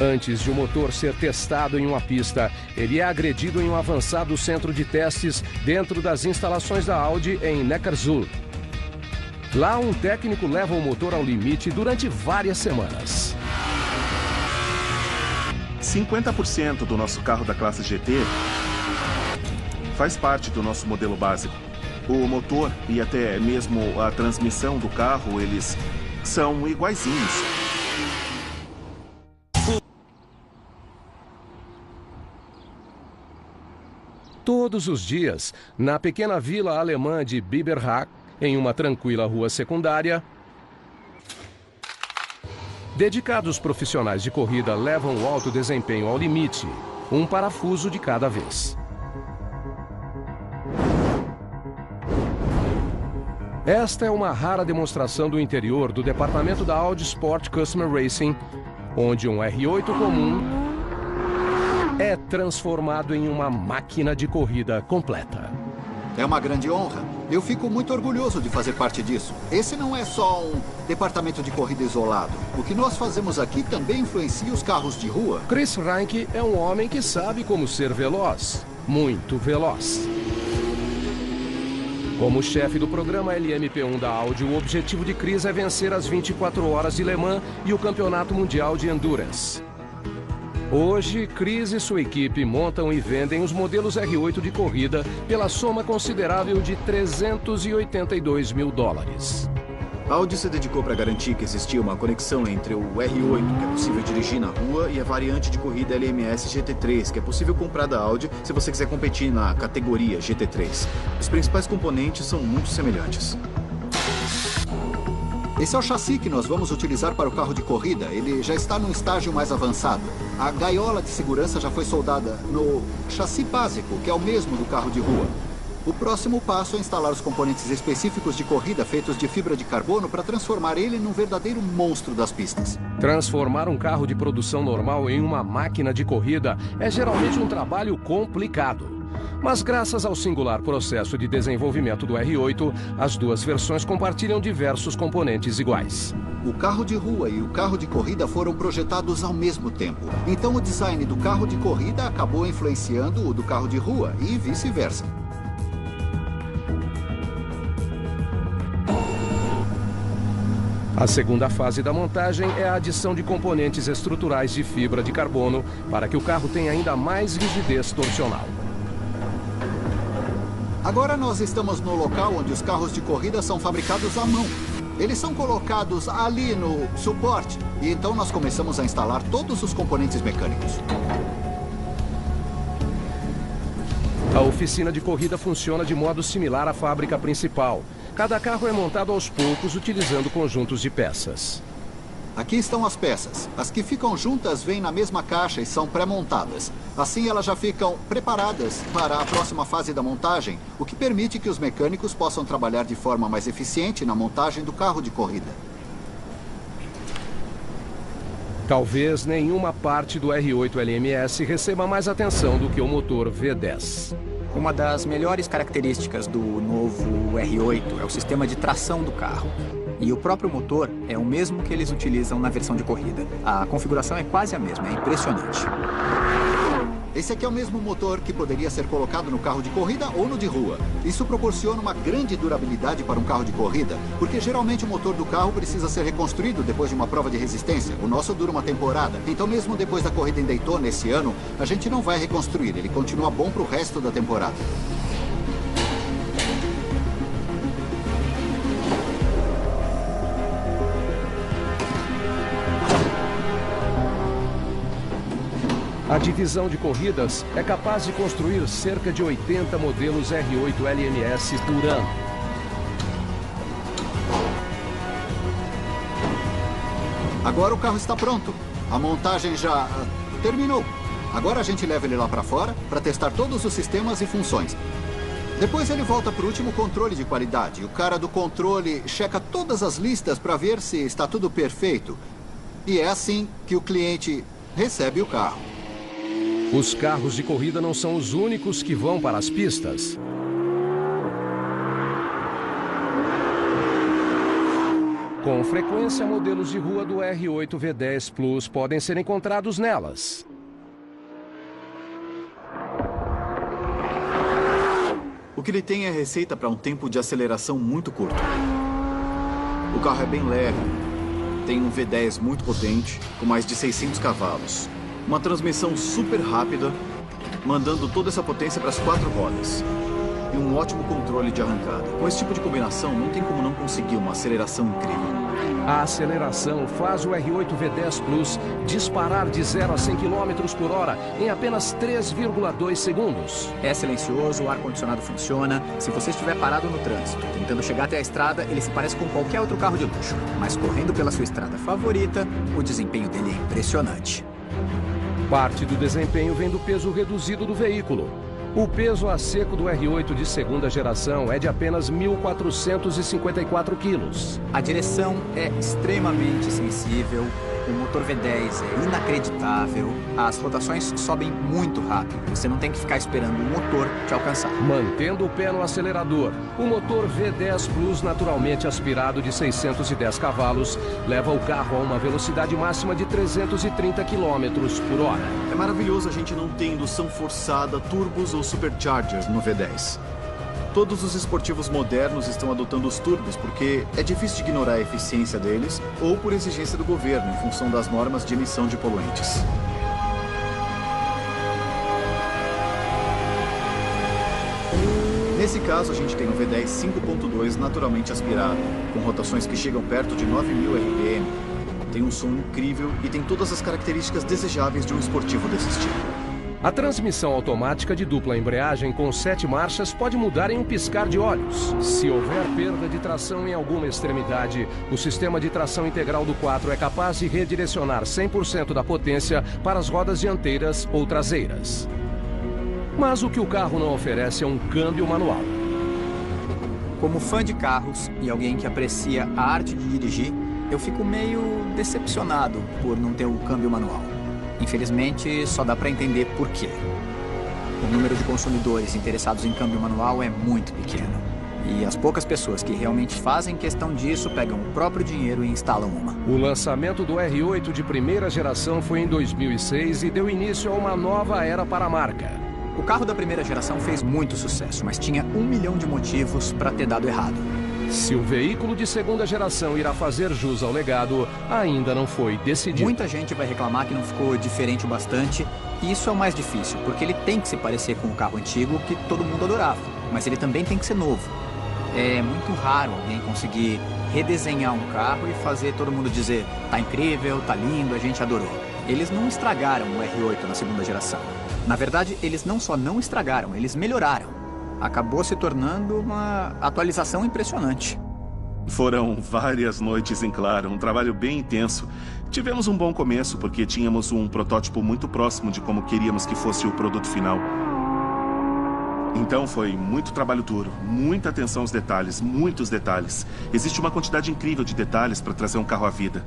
Antes de o motor ser testado em uma pista, ele é agredido em um avançado centro de testes dentro das instalações da Audi em Neckarsulm. Lá, um técnico leva o motor ao limite durante várias semanas. 50% do nosso carro da classe GT faz parte do nosso modelo básico. O motor e até mesmo a transmissão do carro, eles são iguaizinhos. Todos os dias, na pequena vila alemã de Biberach, em uma tranquila rua secundária, dedicados profissionais de corrida levam o alto desempenho ao limite, um parafuso de cada vez. Esta é uma rara demonstração do interior do departamento da Audi Sport Customer Racing, onde um R8 comum é transformado em uma máquina de corrida completa. É uma grande honra. Eu fico muito orgulhoso de fazer parte disso. Esse não é só um departamento de corrida isolado. O que nós fazemos aqui também influencia os carros de rua. Chris Reinke é um homem que sabe como ser veloz. Muito veloz. Como chefe do programa LMP1 da Audi, o objetivo de Chris é vencer as 24 horas de Le Mans e o Campeonato Mundial de Endurance. Hoje, Chris e sua equipe montam e vendem os modelos R8 de corrida pela soma considerável de $382 mil. A Audi se dedicou para garantir que existia uma conexão entre o R8, que é possível dirigir na rua, e a variante de corrida LMS GT3, que é possível comprar da Audi se você quiser competir na categoria GT3. Os principais componentes são muito semelhantes. Esse é o chassi que nós vamos utilizar para o carro de corrida. Ele já está num estágio mais avançado. A gaiola de segurança já foi soldada no chassi básico, que é o mesmo do carro de rua. O próximo passo é instalar os componentes específicos de corrida feitos de fibra de carbono para transformar ele num verdadeiro monstro das pistas. Transformar um carro de produção normal em uma máquina de corrida é geralmente um trabalho complicado. Mas graças ao singular processo de desenvolvimento do R8, as duas versões compartilham diversos componentes iguais. O carro de rua e o carro de corrida foram projetados ao mesmo tempo. Então o design do carro de corrida acabou influenciando o do carro de rua e vice-versa. A segunda fase da montagem é a adição de componentes estruturais de fibra de carbono para que o carro tenha ainda mais rigidez torsional. Agora nós estamos no local onde os carros de corrida são fabricados à mão. Eles são colocados ali no suporte e então nós começamos a instalar todos os componentes mecânicos. A oficina de corrida funciona de modo similar à fábrica principal. Cada carro é montado aos poucos utilizando conjuntos de peças. Aqui estão as peças. As que ficam juntas vêm na mesma caixa e são pré-montadas. Assim elas já ficam preparadas para a próxima fase da montagem, o que permite que os mecânicos possam trabalhar de forma mais eficiente na montagem do carro de corrida. Talvez nenhuma parte do R8 LMS receba mais atenção do que o motor V10. Uma das melhores características do novo R8 é o sistema de tração do carro. E o próprio motor é o mesmo que eles utilizam na versão de corrida. A configuração é quase a mesma, é impressionante. Esse aqui é o mesmo motor que poderia ser colocado no carro de corrida ou no de rua. Isso proporciona uma grande durabilidade para um carro de corrida, porque geralmente o motor do carro precisa ser reconstruído depois de uma prova de resistência. O nosso dura uma temporada, então mesmo depois da corrida em Daytona esse ano, a gente não vai reconstruir, ele continua bom para o resto da temporada. A divisão de corridas é capaz de construir cerca de 80 modelos R8 LMS por ano. Agora o carro está pronto. A montagem já terminou. Agora a gente leva ele lá para fora para testar todos os sistemas e funções. Depois ele volta para o último controle de qualidade. O cara do controle checa todas as listas para ver se está tudo perfeito. E é assim que o cliente recebe o carro. Os carros de corrida não são os únicos que vão para as pistas. Com frequência, modelos de rua do R8 V10 Plus podem ser encontrados nelas. O que ele tem é receita para um tempo de aceleração muito curto. O carro é bem leve, tem um V10 muito potente, com mais de 600 cavalos. Uma transmissão super rápida, mandando toda essa potência para as 4 rodas. E um ótimo controle de arrancada. Com esse tipo de combinação, não tem como não conseguir uma aceleração incrível. A aceleração faz o R8 V10 Plus disparar de 0 a 100 km por hora em apenas 3,2 segundos. É silencioso, o ar-condicionado funciona. Se você estiver parado no trânsito, tentando chegar até a estrada, ele se parece com qualquer outro carro de luxo. Mas correndo pela sua estrada favorita, o desempenho dele é impressionante. Parte do desempenho vem do peso reduzido do veículo. O peso a seco do R8 de segunda geração é de apenas 1.454 quilos. A direção é extremamente sensível, o motor V10 é inacreditável, as rotações sobem muito rápido, você não tem que ficar esperando o motor te alcançar. Mantendo o pé no acelerador, o motor V10 Plus naturalmente aspirado de 610 cavalos leva o carro a uma velocidade máxima de 330 km por hora. É maravilhoso a gente não ter indução forçada, turbos ou superchargers no V10. Todos os esportivos modernos estão adotando os turbos porque é difícil de ignorar a eficiência deles ou por exigência do governo em função das normas de emissão de poluentes. Nesse caso, a gente tem um V10 5.2 naturalmente aspirado, com rotações que chegam perto de 9.000 RPM. Tem um som incrível e tem todas as características desejáveis de um esportivo desse estilo. A transmissão automática de dupla embreagem com 7 marchas pode mudar em um piscar de olhos. Se houver perda de tração em alguma extremidade, o sistema de tração integral do 4 é capaz de redirecionar 100% da potência para as rodas dianteiras ou traseiras. Mas o que o carro não oferece é um câmbio manual. Como fã de carros e alguém que aprecia a arte de dirigir, eu fico meio decepcionado por não ter o câmbio manual. Infelizmente, só dá para entender por quê. O número de consumidores interessados em câmbio manual é muito pequeno. E as poucas pessoas que realmente fazem questão disso pegam o próprio dinheiro e instalam uma. O lançamento do R8 de primeira geração foi em 2006 e deu início a uma nova era para a marca. O carro da primeira geração fez muito sucesso, mas tinha 1 milhão de motivos para ter dado errado. Se o veículo de segunda geração irá fazer jus ao legado, ainda não foi decidido. Muita gente vai reclamar que não ficou diferente o bastante, e isso é o mais difícil, porque ele tem que se parecer com o carro antigo que todo mundo adorava, mas ele também tem que ser novo. É muito raro alguém conseguir redesenhar um carro e fazer todo mundo dizer tá incrível, tá lindo, a gente adorou. Eles não estragaram o R8 na segunda geração. Na verdade, eles não só não estragaram, eles melhoraram. Acabou se tornando uma atualização impressionante. Foram várias noites em claro, um trabalho bem intenso. Tivemos um bom começo porque tínhamos um protótipo muito próximo de como queríamos que fosse o produto final. Então foi muito trabalho duro, muita atenção aos detalhes, muitos detalhes. Existe uma quantidade incrível de detalhes para trazer um carro à vida.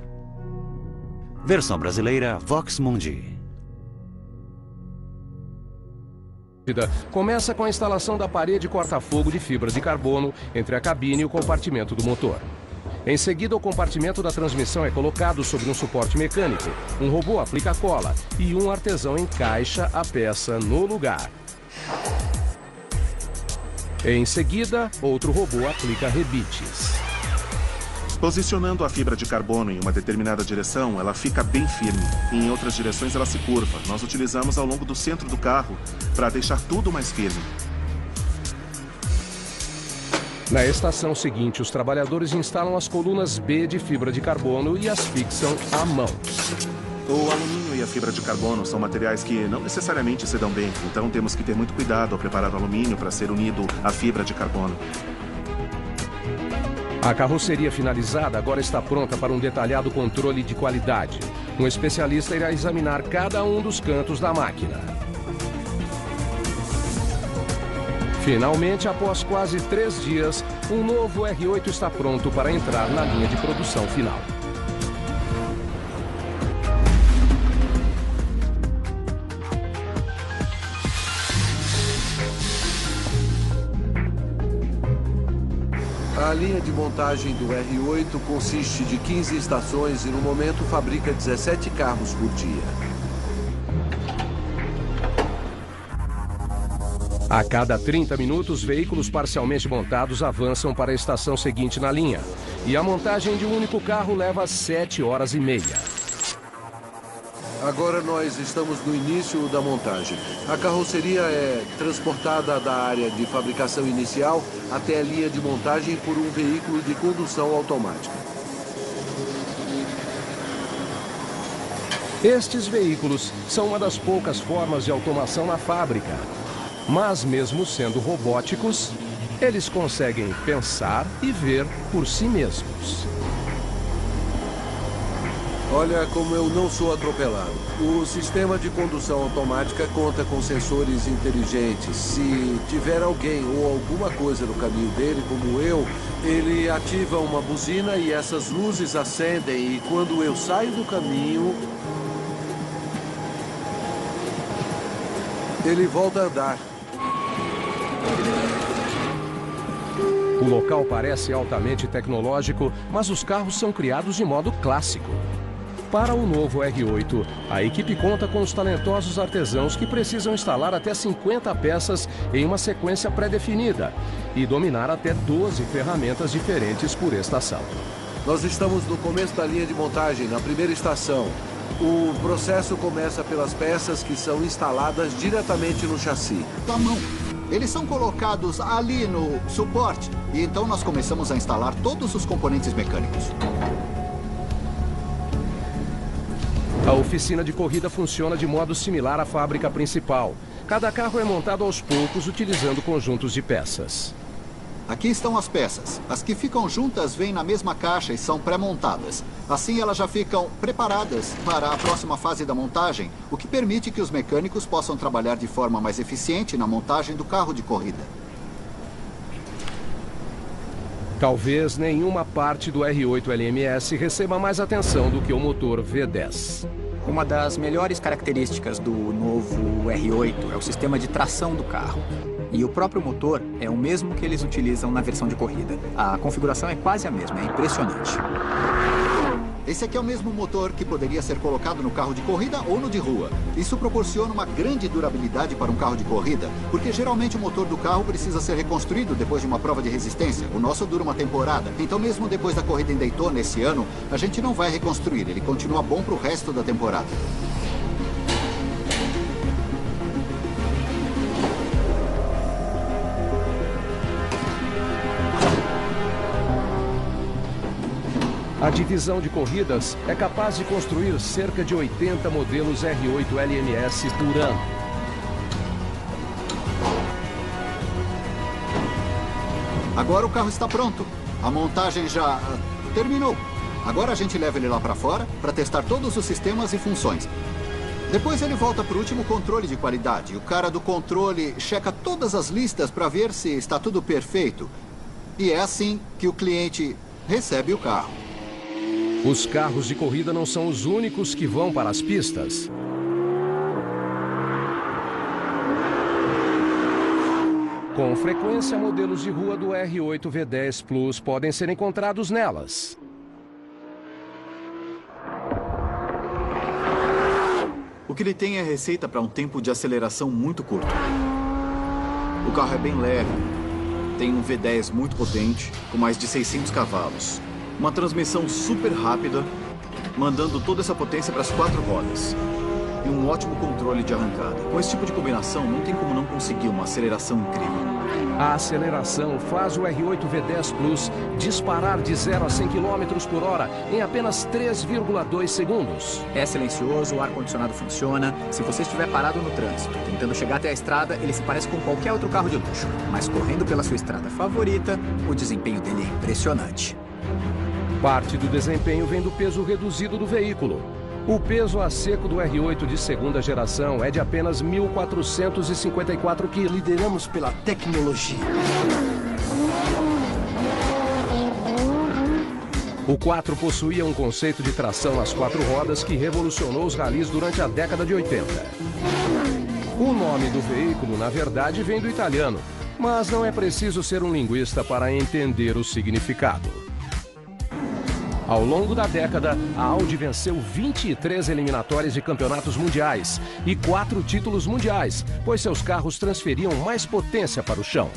Versão brasileira Vox Mundi. Começa com a instalação da parede corta-fogo de fibra de carbono entre a cabine e o compartimento do motor. Em seguida, o compartimento da transmissão é colocado sobre um suporte mecânico. Um robô aplica cola e um artesão encaixa a peça no lugar. Em seguida, outro robô aplica rebites. Posicionando a fibra de carbono em uma determinada direção, ela fica bem firme. Em outras direções, ela se curva. Nós utilizamos ao longo do centro do carro para deixar tudo mais firme. Na estação seguinte, os trabalhadores instalam as colunas B de fibra de carbono e as fixam à mão. O alumínio e a fibra de carbono são materiais que não necessariamente se dão bem, então temos que ter muito cuidado ao preparar o alumínio para ser unido à fibra de carbono. A carroceria finalizada agora está pronta para um detalhado controle de qualidade. Um especialista irá examinar cada um dos cantos da máquina. Finalmente, após quase 3 dias, um novo R8 está pronto para entrar na linha de produção final. A linha de montagem do R8 consiste de 15 estações e no momento fabrica 17 carros por dia. A cada 30 minutos, veículos parcialmente montados avançam para a estação seguinte na linha. E a montagem de um único carro leva 7 horas e meia. Agora nós estamos no início da montagem. A carroceria é transportada da área de fabricação inicial até a linha de montagem por um veículo de condução automática. Estes veículos são uma das poucas formas de automação na fábrica. Mas mesmo sendo robóticos, eles conseguem pensar e ver por si mesmos. Olha como eu não sou atropelado. O sistema de condução automática conta com sensores inteligentes. Se tiver alguém ou alguma coisa no caminho dele, como eu, ele ativa uma buzina e essas luzes acendem. E quando eu saio do caminho, ele volta a andar. O local parece altamente tecnológico, mas os carros são criados de modo clássico. Para o novo R8, a equipe conta com os talentosos artesãos que precisam instalar até 50 peças em uma sequência pré-definida e dominar até 12 ferramentas diferentes por estação. Nós estamos no começo da linha de montagem, na primeira estação. O processo começa pelas peças que são instaladas diretamente no chassi. À mão. Eles são colocados ali no suporte e então nós começamos a instalar todos os componentes mecânicos. A oficina de corrida funciona de modo similar à fábrica principal. Cada carro é montado aos poucos utilizando conjuntos de peças. Aqui estão as peças. As que ficam juntas vêm na mesma caixa e são pré-montadas. Assim elas já ficam preparadas para a próxima fase da montagem, o que permite que os mecânicos possam trabalhar de forma mais eficiente na montagem do carro de corrida. Talvez nenhuma parte do R8 LMS receba mais atenção do que o motor V10. Uma das melhores características do novo R8 é o sistema de tração do carro. E o próprio motor é o mesmo que eles utilizam na versão de corrida. A configuração é quase a mesma, é impressionante. Esse aqui é o mesmo motor que poderia ser colocado no carro de corrida ou no de rua. Isso proporciona uma grande durabilidade para um carro de corrida, porque geralmente o motor do carro precisa ser reconstruído depois de uma prova de resistência. O nosso dura uma temporada, então mesmo depois da corrida em Daytona esse ano, a gente não vai reconstruir, ele continua bom para o resto da temporada. A divisão de corridas é capaz de construir cerca de 80 modelos R8 LMS por ano. Agora o carro está pronto. A montagem já terminou. Agora a gente leva ele lá para fora para testar todos os sistemas e funções. Depois ele volta para o último controle de qualidade. O cara do controle checa todas as listas para ver se está tudo perfeito. E é assim que o cliente recebe o carro. Os carros de corrida não são os únicos que vão para as pistas. Com frequência, modelos de rua do R8 V10 Plus podem ser encontrados nelas. O que ele tem é receita para um tempo de aceleração muito curto. O carro é bem leve, tem um V10 muito potente, com mais de 600 cavalos. Uma transmissão super rápida, mandando toda essa potência para as 4 rodas. E um ótimo controle de arrancada. Com esse tipo de combinação, não tem como não conseguir uma aceleração incrível. A aceleração faz o R8 V10 Plus disparar de 0 a 100 km por hora em apenas 3,2 segundos. É silencioso, o ar-condicionado funciona. Se você estiver parado no trânsito, tentando chegar até a estrada, ele se parece com qualquer outro carro de luxo. Mas correndo pela sua estrada favorita, o desempenho dele é impressionante. Parte do desempenho vem do peso reduzido do veículo. O peso a seco do R8 de segunda geração é de apenas 1.454 quilos. Lideramos pela tecnologia. O 4 possuía um conceito de tração nas 4 rodas que revolucionou os ralis durante a década de 80. O nome do veículo, na verdade, vem do italiano, mas não é preciso ser um linguista para entender o significado. Ao longo da década, a Audi venceu 23 eliminatórias de campeonatos mundiais e 4 títulos mundiais, pois seus carros transferiam mais potência para o chão.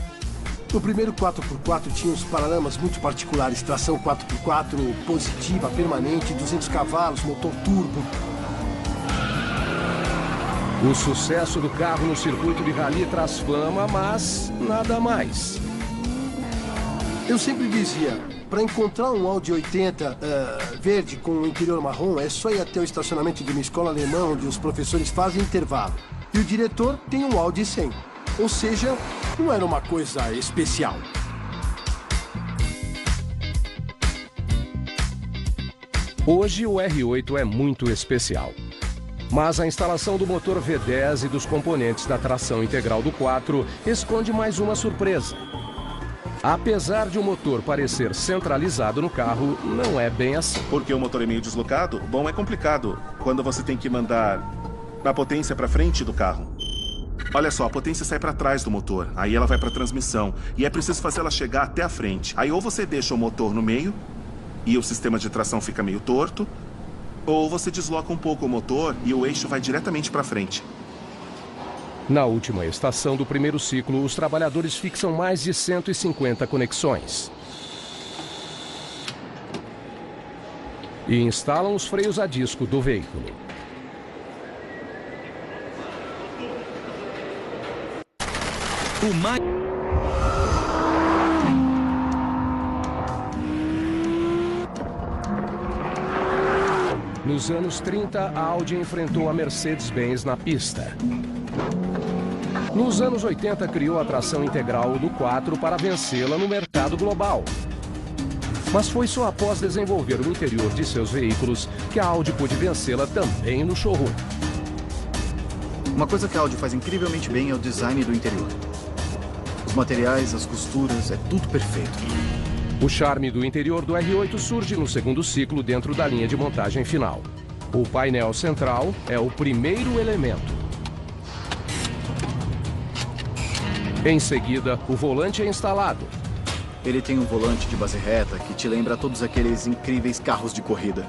O primeiro 4x4 tinha uns paralamas muito particulares, tração 4x4 positiva, permanente, 200 cavalos, motor turbo. O sucesso do carro no circuito de rally traz fama, mas nada mais. Eu sempre dizia, para encontrar um Audi 80 verde com o interior marrom, é só ir até o estacionamento de uma escola alemã onde os professores fazem intervalo. E o diretor tem um Audi 100. Ou seja, não era uma coisa especial. Hoje o R8 é muito especial. Mas a instalação do motor V10 e dos componentes da tração integral do 4 esconde mais uma surpresa. Apesar de o motor parecer centralizado no carro, não é bem assim. Porque o motor é meio deslocado? Bom, é complicado quando você tem que mandar a potência para frente do carro. Olha só, a potência sai para trás do motor, aí ela vai para a transmissão e é preciso fazer ela chegar até a frente. Aí ou você deixa o motor no meio e o sistema de tração fica meio torto, ou você desloca um pouco o motor e o eixo vai diretamente para frente. Na última estação do primeiro ciclo, os trabalhadores fixam mais de 150 conexões. E instalam os freios a disco do veículo. Nos anos 30, a Audi enfrentou a Mercedes-Benz na pista. Nos anos 80, criou a tração integral do 4 para vencê-la no mercado global. Mas foi só após desenvolver o interior de seus veículos que a Audi pôde vencê-la também no showroom. Uma coisa que a Audi faz incrivelmente bem é o design do interior. Os materiais, as costuras, é tudo perfeito. O charme do interior do R8 surge no segundo ciclo dentro da linha de montagem final. O painel central é o primeiro elemento. Em seguida, o volante é instalado. Ele tem um volante de base reta que te lembra todos aqueles incríveis carros de corrida.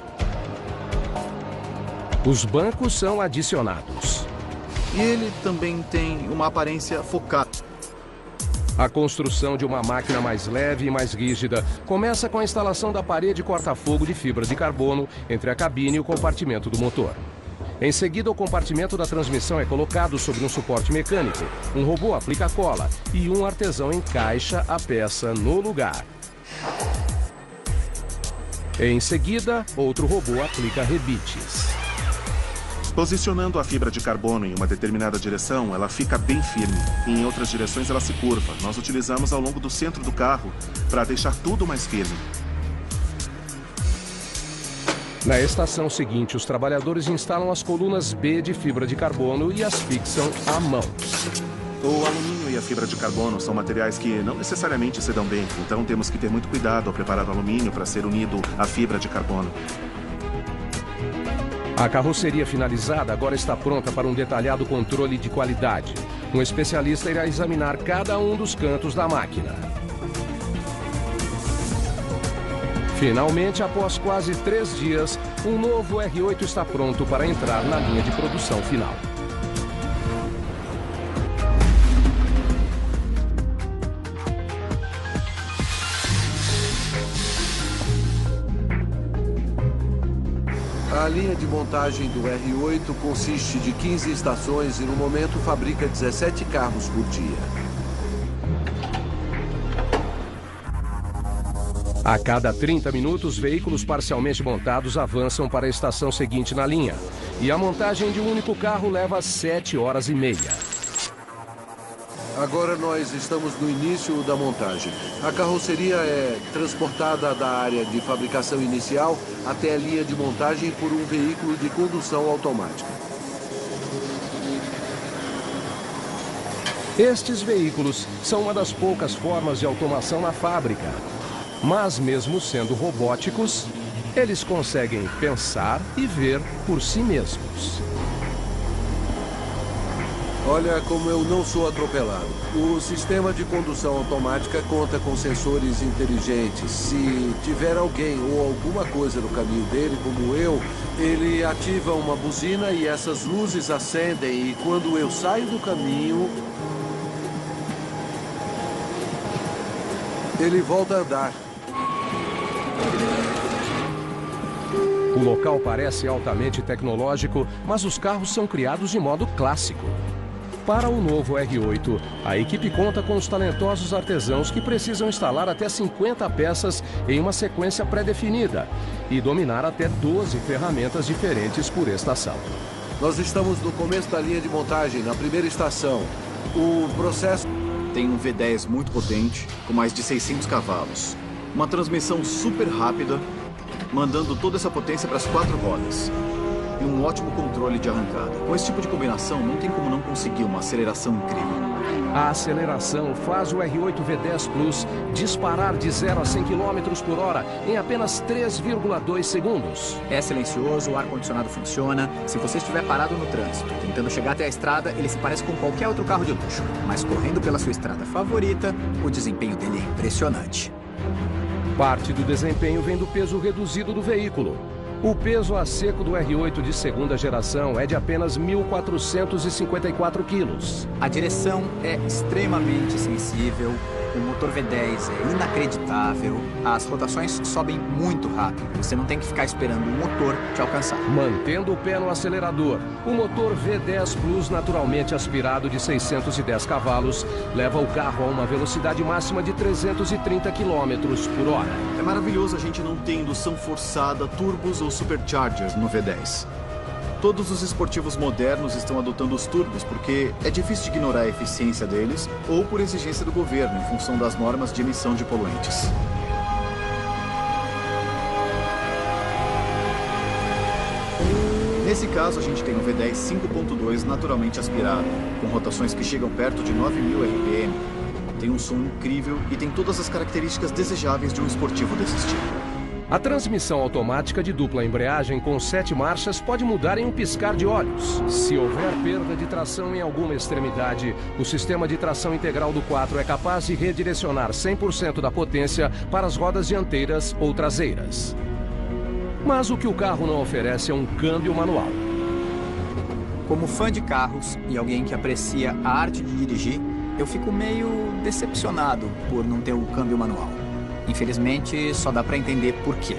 Os bancos são adicionados. E ele também tem uma aparência focada. A construção de uma máquina mais leve e mais rígida começa com a instalação da parede corta-fogo de fibra de carbono entre a cabine e o compartimento do motor. Em seguida, o compartimento da transmissão é colocado sobre um suporte mecânico, um robô aplica cola e um artesão encaixa a peça no lugar. Em seguida, outro robô aplica rebites. Posicionando a fibra de carbono em uma determinada direção, ela fica bem firme. E em outras direções, ela se curva. Nós utilizamos ao longo do centro do carro para deixar tudo mais firme. Na estação seguinte, os trabalhadores instalam as colunas B de fibra de carbono e as fixam à mão. O alumínio e a fibra de carbono são materiais que não necessariamente se dão bem, então temos que ter muito cuidado ao preparar o alumínio para ser unido à fibra de carbono. A carroceria finalizada agora está pronta para um detalhado controle de qualidade. Um especialista irá examinar cada um dos cantos da máquina. Finalmente, após quase 3 dias, um novo R8 está pronto para entrar na linha de produção final. A linha de montagem do R8 consiste de 15 estações e no momento fabrica 17 carros por dia. A cada 30 minutos, veículos parcialmente montados avançam para a estação seguinte na linha. E a montagem de um único carro leva 7 horas e meia. Agora nós estamos no início da montagem. A carroceria é transportada da área de fabricação inicial até a linha de montagem por um veículo de condução automática. Estes veículos são uma das poucas formas de automação na fábrica. Mas mesmo sendo robóticos, eles conseguem pensar e ver por si mesmos. Olha como eu não sou atropelado. O sistema de condução automática conta com sensores inteligentes. Se tiver alguém ou alguma coisa no caminho dele, como eu, ele ativa uma buzina e essas luzes acendem. E quando eu saio do caminho, ele volta a andar. O local parece altamente tecnológico, mas os carros são criados de modo clássico. Para o novo R8, a equipe conta com os talentosos artesãos que precisam instalar até 50 peças em uma sequência pré-definida e dominar até 12 ferramentas diferentes por estação. Nós estamos no começo da linha de montagem, na primeira estação. O processo... Tem um V10 muito potente, com mais de 600 cavalos. Uma transmissão super rápida, mandando toda essa potência para as 4 rodas. E um ótimo controle de arrancada. Com esse tipo de combinação, não tem como não conseguir uma aceleração incrível. A aceleração faz o R8 V10 Plus disparar de 0 a 100 km por hora em apenas 3,2 segundos. É silencioso, o ar-condicionado funciona. Se você estiver parado no trânsito, tentando chegar até a estrada, ele se parece com qualquer outro carro de luxo. Mas correndo pela sua estrada favorita, o desempenho dele é impressionante. Parte do desempenho vem do peso reduzido do veículo. O peso a seco do R8 de segunda geração é de apenas 1.454 quilos. A direção é extremamente sensível, o motor V10 é inacreditável, as rotações sobem muito rápido. Você não tem que ficar esperando o motor te alcançar. Mantendo o pé no acelerador, o motor V10 Plus naturalmente aspirado de 610 cavalos leva o carro a uma velocidade máxima de 330 km por hora. É maravilhoso a gente não ter indução forçada, turbos ou superchargers no V10. Todos os esportivos modernos estão adotando os turbos porque é difícil de ignorar a eficiência deles ou por exigência do governo em função das normas de emissão de poluentes. Nesse caso, a gente tem um V10 5.2 naturalmente aspirado, com rotações que chegam perto de 9.000 RPM. Tem um som incrível e tem todas as características desejáveis de um esportivo desse estilo. A transmissão automática de dupla embreagem com 7 marchas pode mudar em um piscar de olhos. Se houver perda de tração em alguma extremidade, o sistema de tração integral do 4 é capaz de redirecionar 100% da potência para as rodas dianteiras ou traseiras. Mas o que o carro não oferece é um câmbio manual. Como fã de carros e alguém que aprecia a arte de dirigir, eu fico meio decepcionado por não ter o câmbio manual. Infelizmente, só dá para entender por quê.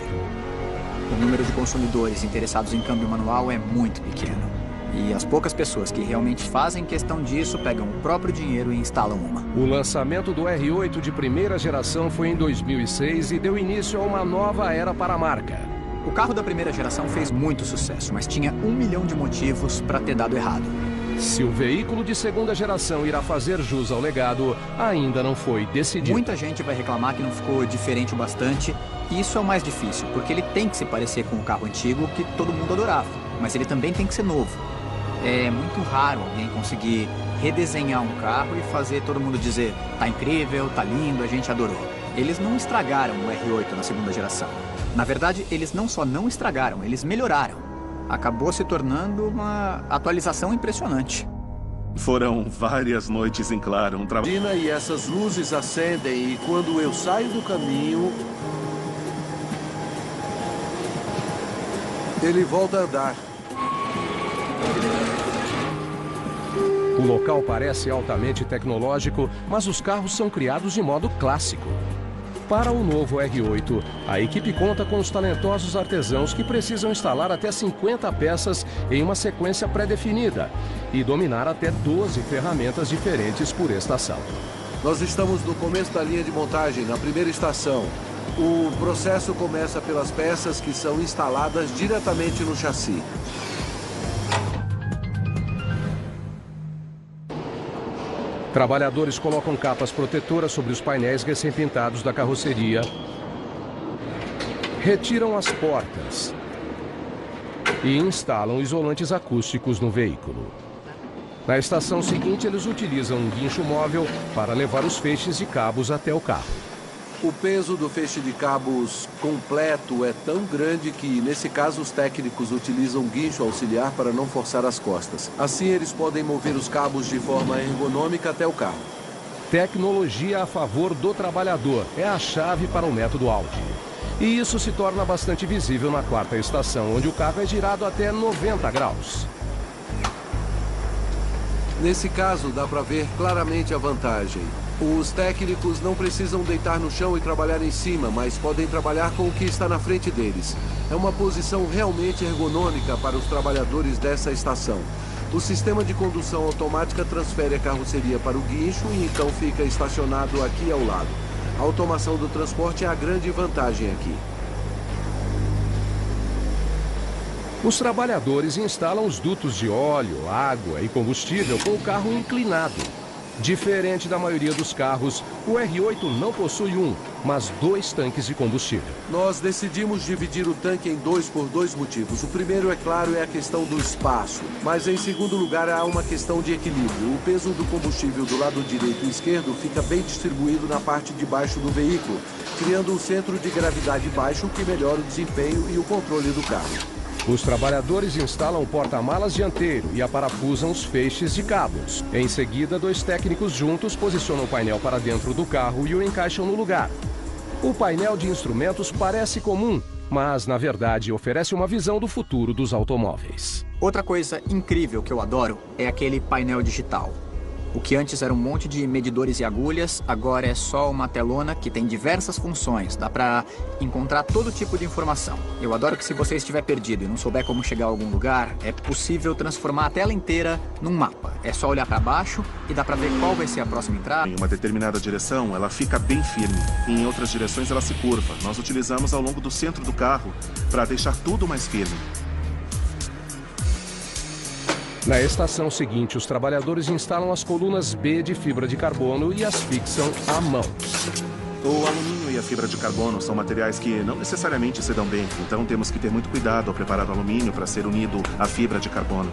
O número de consumidores interessados em câmbio manual é muito pequeno. E as poucas pessoas que realmente fazem questão disso pegam o próprio dinheiro e instalam uma. O lançamento do R8 de primeira geração foi em 2006 e deu início a uma nova era para a marca. O carro da primeira geração fez muito sucesso, mas tinha 1 milhão de motivos para ter dado errado. Se o veículo de segunda geração irá fazer jus ao legado, ainda não foi decidido. Muita gente vai reclamar que não ficou diferente o bastante, e isso é o mais difícil, porque ele tem que se parecer com o carro antigo que todo mundo adorava, mas ele também tem que ser novo. É muito raro alguém conseguir redesenhar um carro e fazer todo mundo dizer tá incrível, tá lindo, a gente adorou. Eles não estragaram o R8 na segunda geração. Na verdade, eles não só não estragaram, eles melhoraram. Acabou se tornando uma atualização impressionante. Foram várias noites em claro, um trabalho. E essas luzes acendem e quando eu saio do caminho, ele volta a andar. O local parece altamente tecnológico, mas os carros são criados de modo clássico. Para o novo R8, a equipe conta com os talentosos artesãos que precisam instalar até 50 peças em uma sequência pré-definida e dominar até 12 ferramentas diferentes por estação. Nós estamos no começo da linha de montagem, na primeira estação. O processo começa pelas peças que são instaladas diretamente no chassi. Trabalhadores colocam capas protetoras sobre os painéis recém-pintados da carroceria, retiram as portas e instalam isolantes acústicos no veículo. Na estação seguinte, eles utilizam um guincho móvel para levar os feixes de cabos até o carro. O peso do feixe de cabos completo é tão grande que, nesse caso, os técnicos utilizam guincho auxiliar para não forçar as costas. Assim, eles podem mover os cabos de forma ergonômica até o carro. Tecnologia a favor do trabalhador é a chave para o método Audi. E isso se torna bastante visível na quarta estação, onde o carro é girado até 90 graus. Nesse caso, dá para ver claramente a vantagem. Os técnicos não precisam deitar no chão e trabalhar em cima, mas podem trabalhar com o que está na frente deles. É uma posição realmente ergonômica para os trabalhadores dessa estação. O sistema de condução automática transfere a carroceria para o guincho e então fica estacionado aqui ao lado. A automação do transporte é a grande vantagem aqui. Os trabalhadores instalam os dutos de óleo, água e combustível com o carro inclinado. Diferente da maioria dos carros, o R8 não possui um, mas 2 tanques de combustível. Nós decidimos dividir o tanque em dois por 2 motivos. O primeiro, é claro, é a questão do espaço. Mas em segundo lugar, há uma questão de equilíbrio. O peso do combustível do lado direito e esquerdo fica bem distribuído na parte de baixo do veículo, criando um centro de gravidade baixo que melhora o desempenho e o controle do carro. Os trabalhadores instalam o porta-malas dianteiro e aparafusam os feixes de cabos. Em seguida, 2 técnicos juntos posicionam o painel para dentro do carro e o encaixam no lugar. O painel de instrumentos parece comum, mas, na verdade, oferece uma visão do futuro dos automóveis. Outra coisa incrível que eu adoro é aquele painel digital. O que antes era um monte de medidores e agulhas, agora é só uma telona que tem diversas funções. Dá pra encontrar todo tipo de informação. Eu adoro que se você estiver perdido e não souber como chegar a algum lugar, é possível transformar a tela inteira num mapa. É só olhar pra baixo e dá pra ver qual vai ser a próxima entrada. Em uma determinada direção, ela fica bem firme. E em outras direções, ela se curva. Nós utilizamos ao longo do centro do carro para deixar tudo mais firme. Na estação seguinte, os trabalhadores instalam as colunas B de fibra de carbono e as fixam à mão. O alumínio e a fibra de carbono são materiais que não necessariamente se dão bem, então temos que ter muito cuidado ao preparar o alumínio para ser unido à fibra de carbono.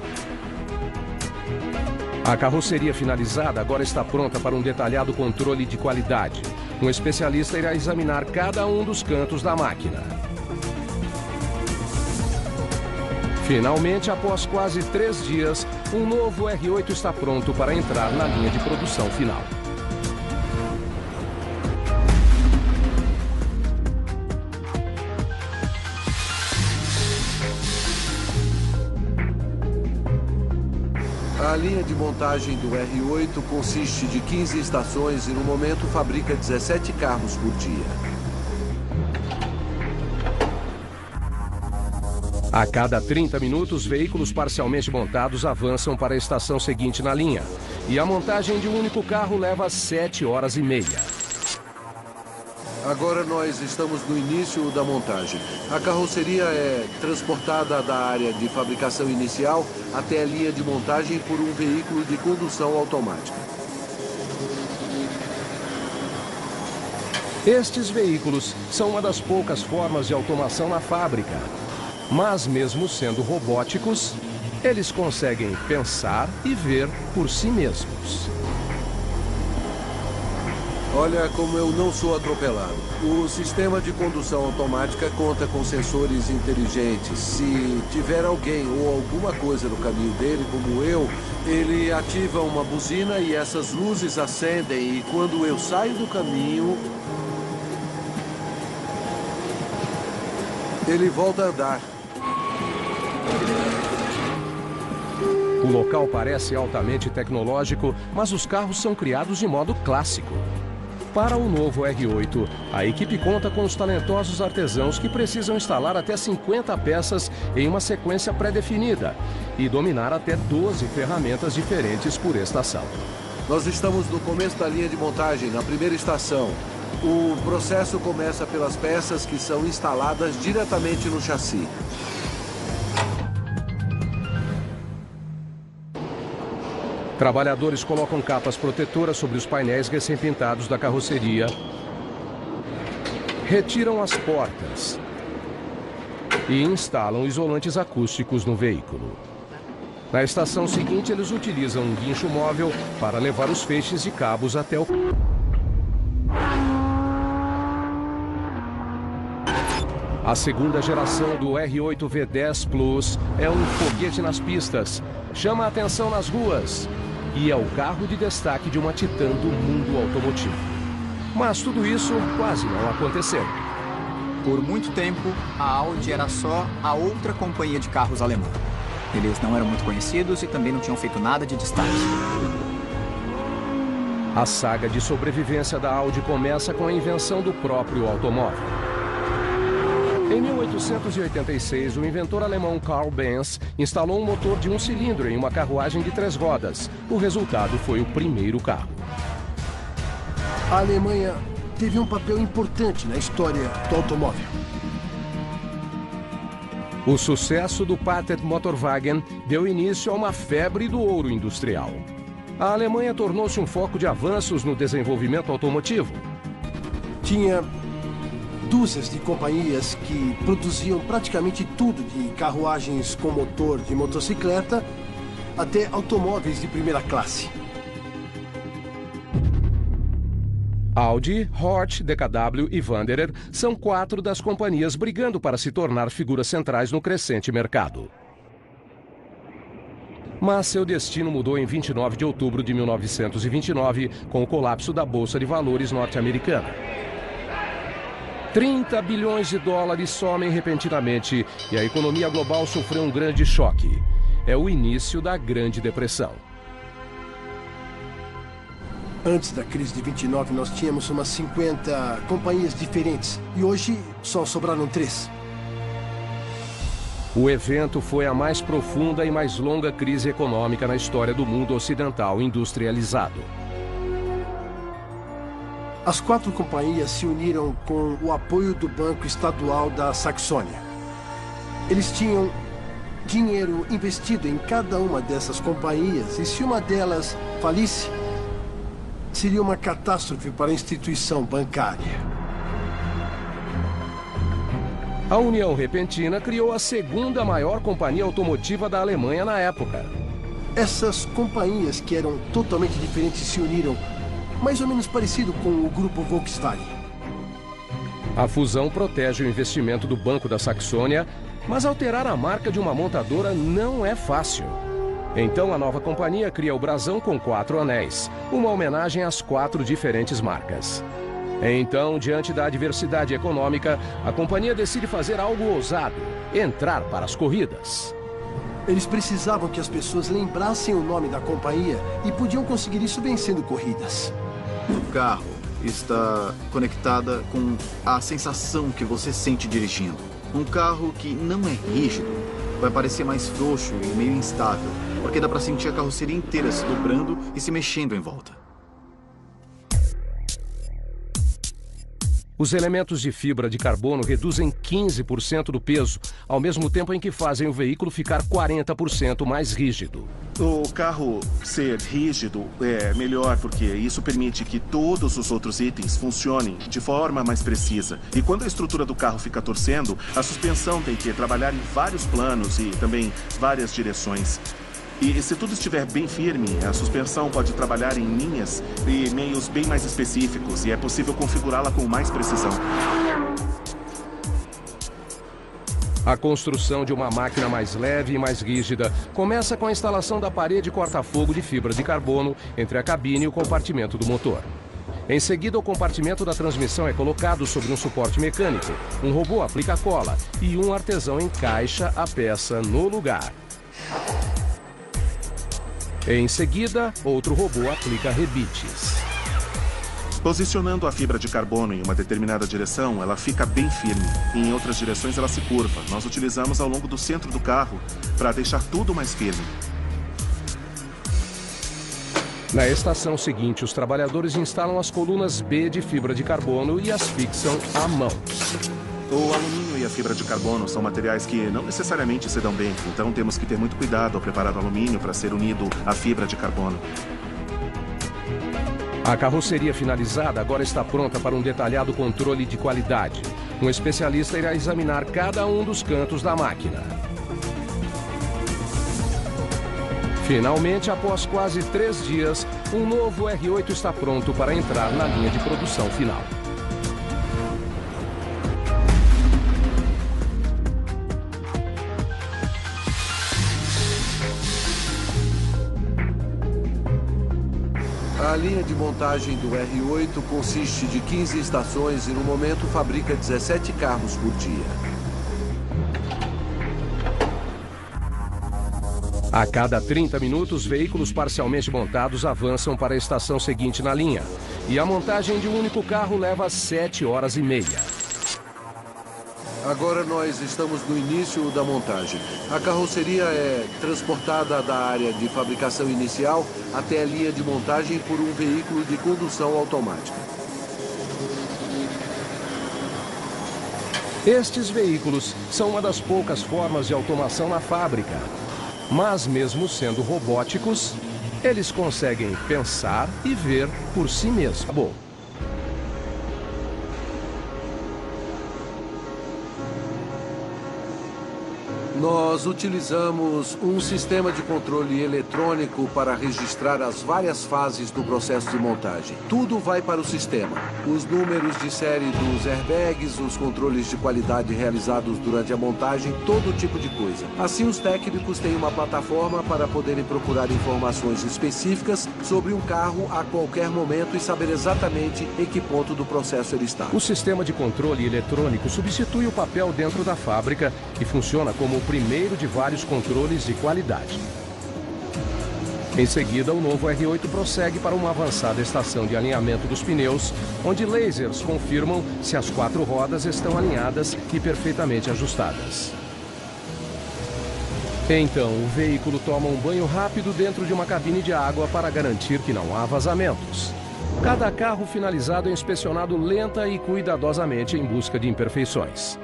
A carroceria finalizada agora está pronta para um detalhado controle de qualidade. Um especialista irá examinar cada um dos cantos da máquina. Finalmente, após quase 3 dias, um novo R8 está pronto para entrar na linha de produção final. A linha de montagem do R8 consiste de 15 estações e no momento fabrica 17 carros por dia. A cada 30 minutos, veículos parcialmente montados avançam para a estação seguinte na linha. E a montagem de um único carro leva 7 horas e meia. Agora nós estamos no início da montagem. A carroceria é transportada da área de fabricação inicial até a linha de montagem por um veículo de condução automática. Estes veículos são uma das poucas formas de automação na fábrica. Mas mesmo sendo robóticos, eles conseguem pensar e ver por si mesmos. Olha como eu não sou atropelado. O sistema de condução automática conta com sensores inteligentes. Se tiver alguém ou alguma coisa no caminho dele, como eu, ele ativa uma buzina e essas luzes acendem. E quando eu saio do caminho, ele volta a andar. O local parece altamente tecnológico, mas os carros são criados de modo clássico. Para o novo R8, a equipe conta com os talentosos artesãos que precisam instalar até 50 peças em uma sequência pré-definida e dominar até 12 ferramentas diferentes por estação. Nós estamos no começo da linha de montagem, na primeira estação. O processo começa pelas peças que são instaladas diretamente no chassi. Trabalhadores colocam capas protetoras sobre os painéis recém-pintados da carroceria, retiram as portas e instalam isolantes acústicos no veículo. Na estação seguinte, eles utilizam um guincho móvel para levar os feixes de cabos até o... A segunda geração do R8 V10 Plus é um foguete nas pistas, chama a atenção nas ruas e é o carro de destaque de uma titã do mundo automotivo. Mas tudo isso quase não aconteceu. Por muito tempo, a Audi era só a outra companhia de carros alemã. Eles não eram muito conhecidos e também não tinham feito nada de destaque. A saga de sobrevivência da Audi começa com a invenção do próprio automóvel. Em 1886, o inventor alemão Karl Benz instalou um motor de 1 cilindro em uma carruagem de 3 rodas. O resultado foi o primeiro carro. A Alemanha teve um papel importante na história do automóvel. O sucesso do Patent Motorwagen deu início a uma febre do ouro industrial. A Alemanha tornou-se um foco de avanços no desenvolvimento automotivo. Tinha dúzias de companhias que produziam praticamente tudo, de carruagens com motor de motocicleta até automóveis de primeira classe. Audi, Horch, DKW e Wanderer são 4 das companhias brigando para se tornar figuras centrais no crescente mercado. Mas seu destino mudou em 29 de outubro de 1929, com o colapso da Bolsa de Valores norte-americana. 30 bilhões de dólares somem repentinamente e a economia global sofreu um grande choque. É o início da Grande Depressão. Antes da crise de 29, nós tínhamos umas 50 companhias diferentes e hoje só sobraram 3. O evento foi a mais profunda e mais longa crise econômica na história do mundo ocidental industrializado. As 4 companhias se uniram com o apoio do Banco Estadual da Saxônia. Eles tinham dinheiro investido em cada uma dessas companhias e se uma delas falisse, seria uma catástrofe para a instituição bancária. A união repentina criou a segunda maior companhia automotiva da Alemanha na época. Essas companhias que eram totalmente diferentes se uniram, mais ou menos parecido com o grupo Volkswagen. A fusão protege o investimento do Banco da Saxônia, mas alterar a marca de uma montadora não é fácil. Então a nova companhia cria o brasão com 4 anéis, uma homenagem às 4 diferentes marcas. Então, diante da adversidade econômica, a companhia decide fazer algo ousado, entrar para as corridas. Eles precisavam que as pessoas lembrassem o nome da companhia e podiam conseguir isso vencendo corridas. O carro está conectada com a sensação que você sente dirigindo. Um carro que não é rígido vai parecer mais frouxo e meio instável, porque dá para sentir a carroceria inteira se dobrando e se mexendo em volta. Os elementos de fibra de carbono reduzem 15% do peso, ao mesmo tempo em que fazem o veículo ficar 40% mais rígido. O carro ser rígido é melhor porque isso permite que todos os outros itens funcionem de forma mais precisa. E quando a estrutura do carro fica torcendo, a suspensão tem que trabalhar em vários planos e também várias direções. E se tudo estiver bem firme, a suspensão pode trabalhar em linhas e meios bem mais específicos e é possível configurá-la com mais precisão. A construção de uma máquina mais leve e mais rígida começa com a instalação da parede corta-fogo de fibra de carbono entre a cabine e o compartimento do motor. Em seguida, o compartimento da transmissão é colocado sobre um suporte mecânico, um robô aplica cola e um artesão encaixa a peça no lugar. Em seguida, outro robô aplica rebites. Posicionando a fibra de carbono em uma determinada direção, ela fica bem firme. Em outras direções, ela se curva. Nós utilizamos ao longo do centro do carro para deixar tudo mais firme. Na estação seguinte, os trabalhadores instalam as colunas B de fibra de carbono e as fixam à mão. O alumínio alumínio e a fibra de carbono são materiais que não necessariamente se dão bem, então temos que ter muito cuidado ao preparar o alumínio para ser unido à fibra de carbono. A carroceria finalizada agora está pronta para um detalhado controle de qualidade. Um especialista irá examinar cada um dos cantos da máquina. Finalmente, após quase 3 dias, um novo R8 está pronto para entrar na linha de produção final. A linha de montagem do R8 consiste de 15 estações e no momento fabrica 17 carros por dia. A cada 30 minutos, veículos parcialmente montados avançam para a estação seguinte na linha. E a montagem de um único carro leva 7 horas e meia. Agora nós estamos no início da montagem. A carroceria é transportada da área de fabricação inicial até a linha de montagem por um veículo de condução automática. Estes veículos são uma das poucas formas de automação na fábrica. Mas mesmo sendo robóticos, eles conseguem pensar e ver por si mesmos. Bom. Nós utilizamos um sistema de controle eletrônico para registrar as várias fases do processo de montagem. Tudo vai para o sistema. Os números de série dos airbags, os controles de qualidade realizados durante a montagem, todo tipo de coisa. Assim, os técnicos têm uma plataforma para poderem procurar informações específicas sobre um carro a qualquer momento e saber exatamente em que ponto do processo ele está. O sistema de controle eletrônico substitui o papel dentro da fábrica, que funciona como o primeiro de vários controles de qualidade. Em seguida, o novo R8 prossegue para uma avançada estação de alinhamento dos pneus, onde lasers confirmam se as 4 rodas estão alinhadas e perfeitamente ajustadas. Então, o veículo toma um banho rápido dentro de uma cabine de água para garantir que não há vazamentos. Cada carro finalizado é inspecionado lenta e cuidadosamente em busca de imperfeições.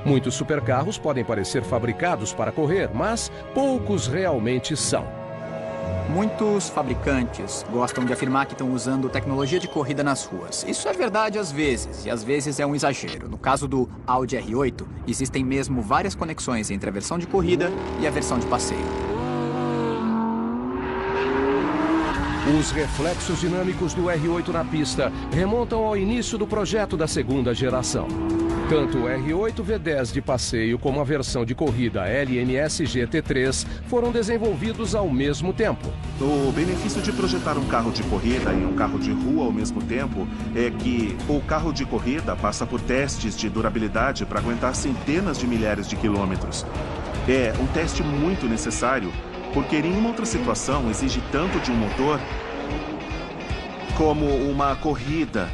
Muitos supercarros podem parecer fabricados para correr, mas poucos realmente são. Muitos fabricantes gostam de afirmar que estão usando tecnologia de corrida nas ruas. Isso é verdade às vezes, e às vezes é um exagero. No caso do Audi R8, existem mesmo várias conexões entre a versão de corrida e a versão de passeio. Os reflexos dinâmicos do R8 na pista remontam ao início do projeto da segunda geração. Tanto o R8 V10 de passeio como a versão de corrida LMS GT3 foram desenvolvidos ao mesmo tempo. O benefício de projetar um carro de corrida e um carro de rua ao mesmo tempo é que o carro de corrida passa por testes de durabilidade para aguentar centenas de milhares de quilômetros. É um teste muito necessário, porque em uma outra situação exige tanto de um motor como uma corrida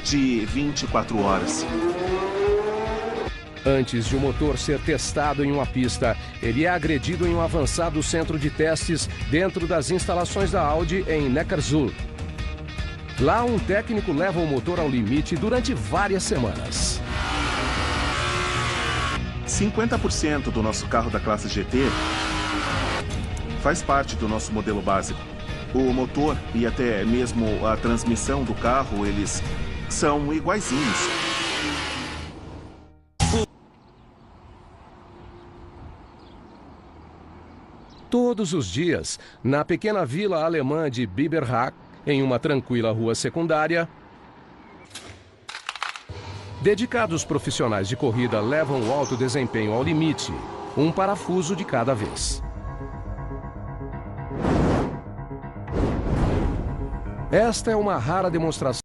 de 24 horas. Antes de o motor ser testado em uma pista, ele é agredido em um avançado centro de testes dentro das instalações da Audi em Neckarsulm. Lá, um técnico leva o motor ao limite durante várias semanas. 50% do nosso carro da classe GT faz parte do nosso modelo básico. O motor e até mesmo a transmissão do carro, eles são iguaizinhos. Todos os dias, na pequena vila alemã de Biberach, em uma tranquila rua secundária, dedicados profissionais de corrida levam o alto desempenho ao limite, um parafuso de cada vez. Esta é uma rara demonstração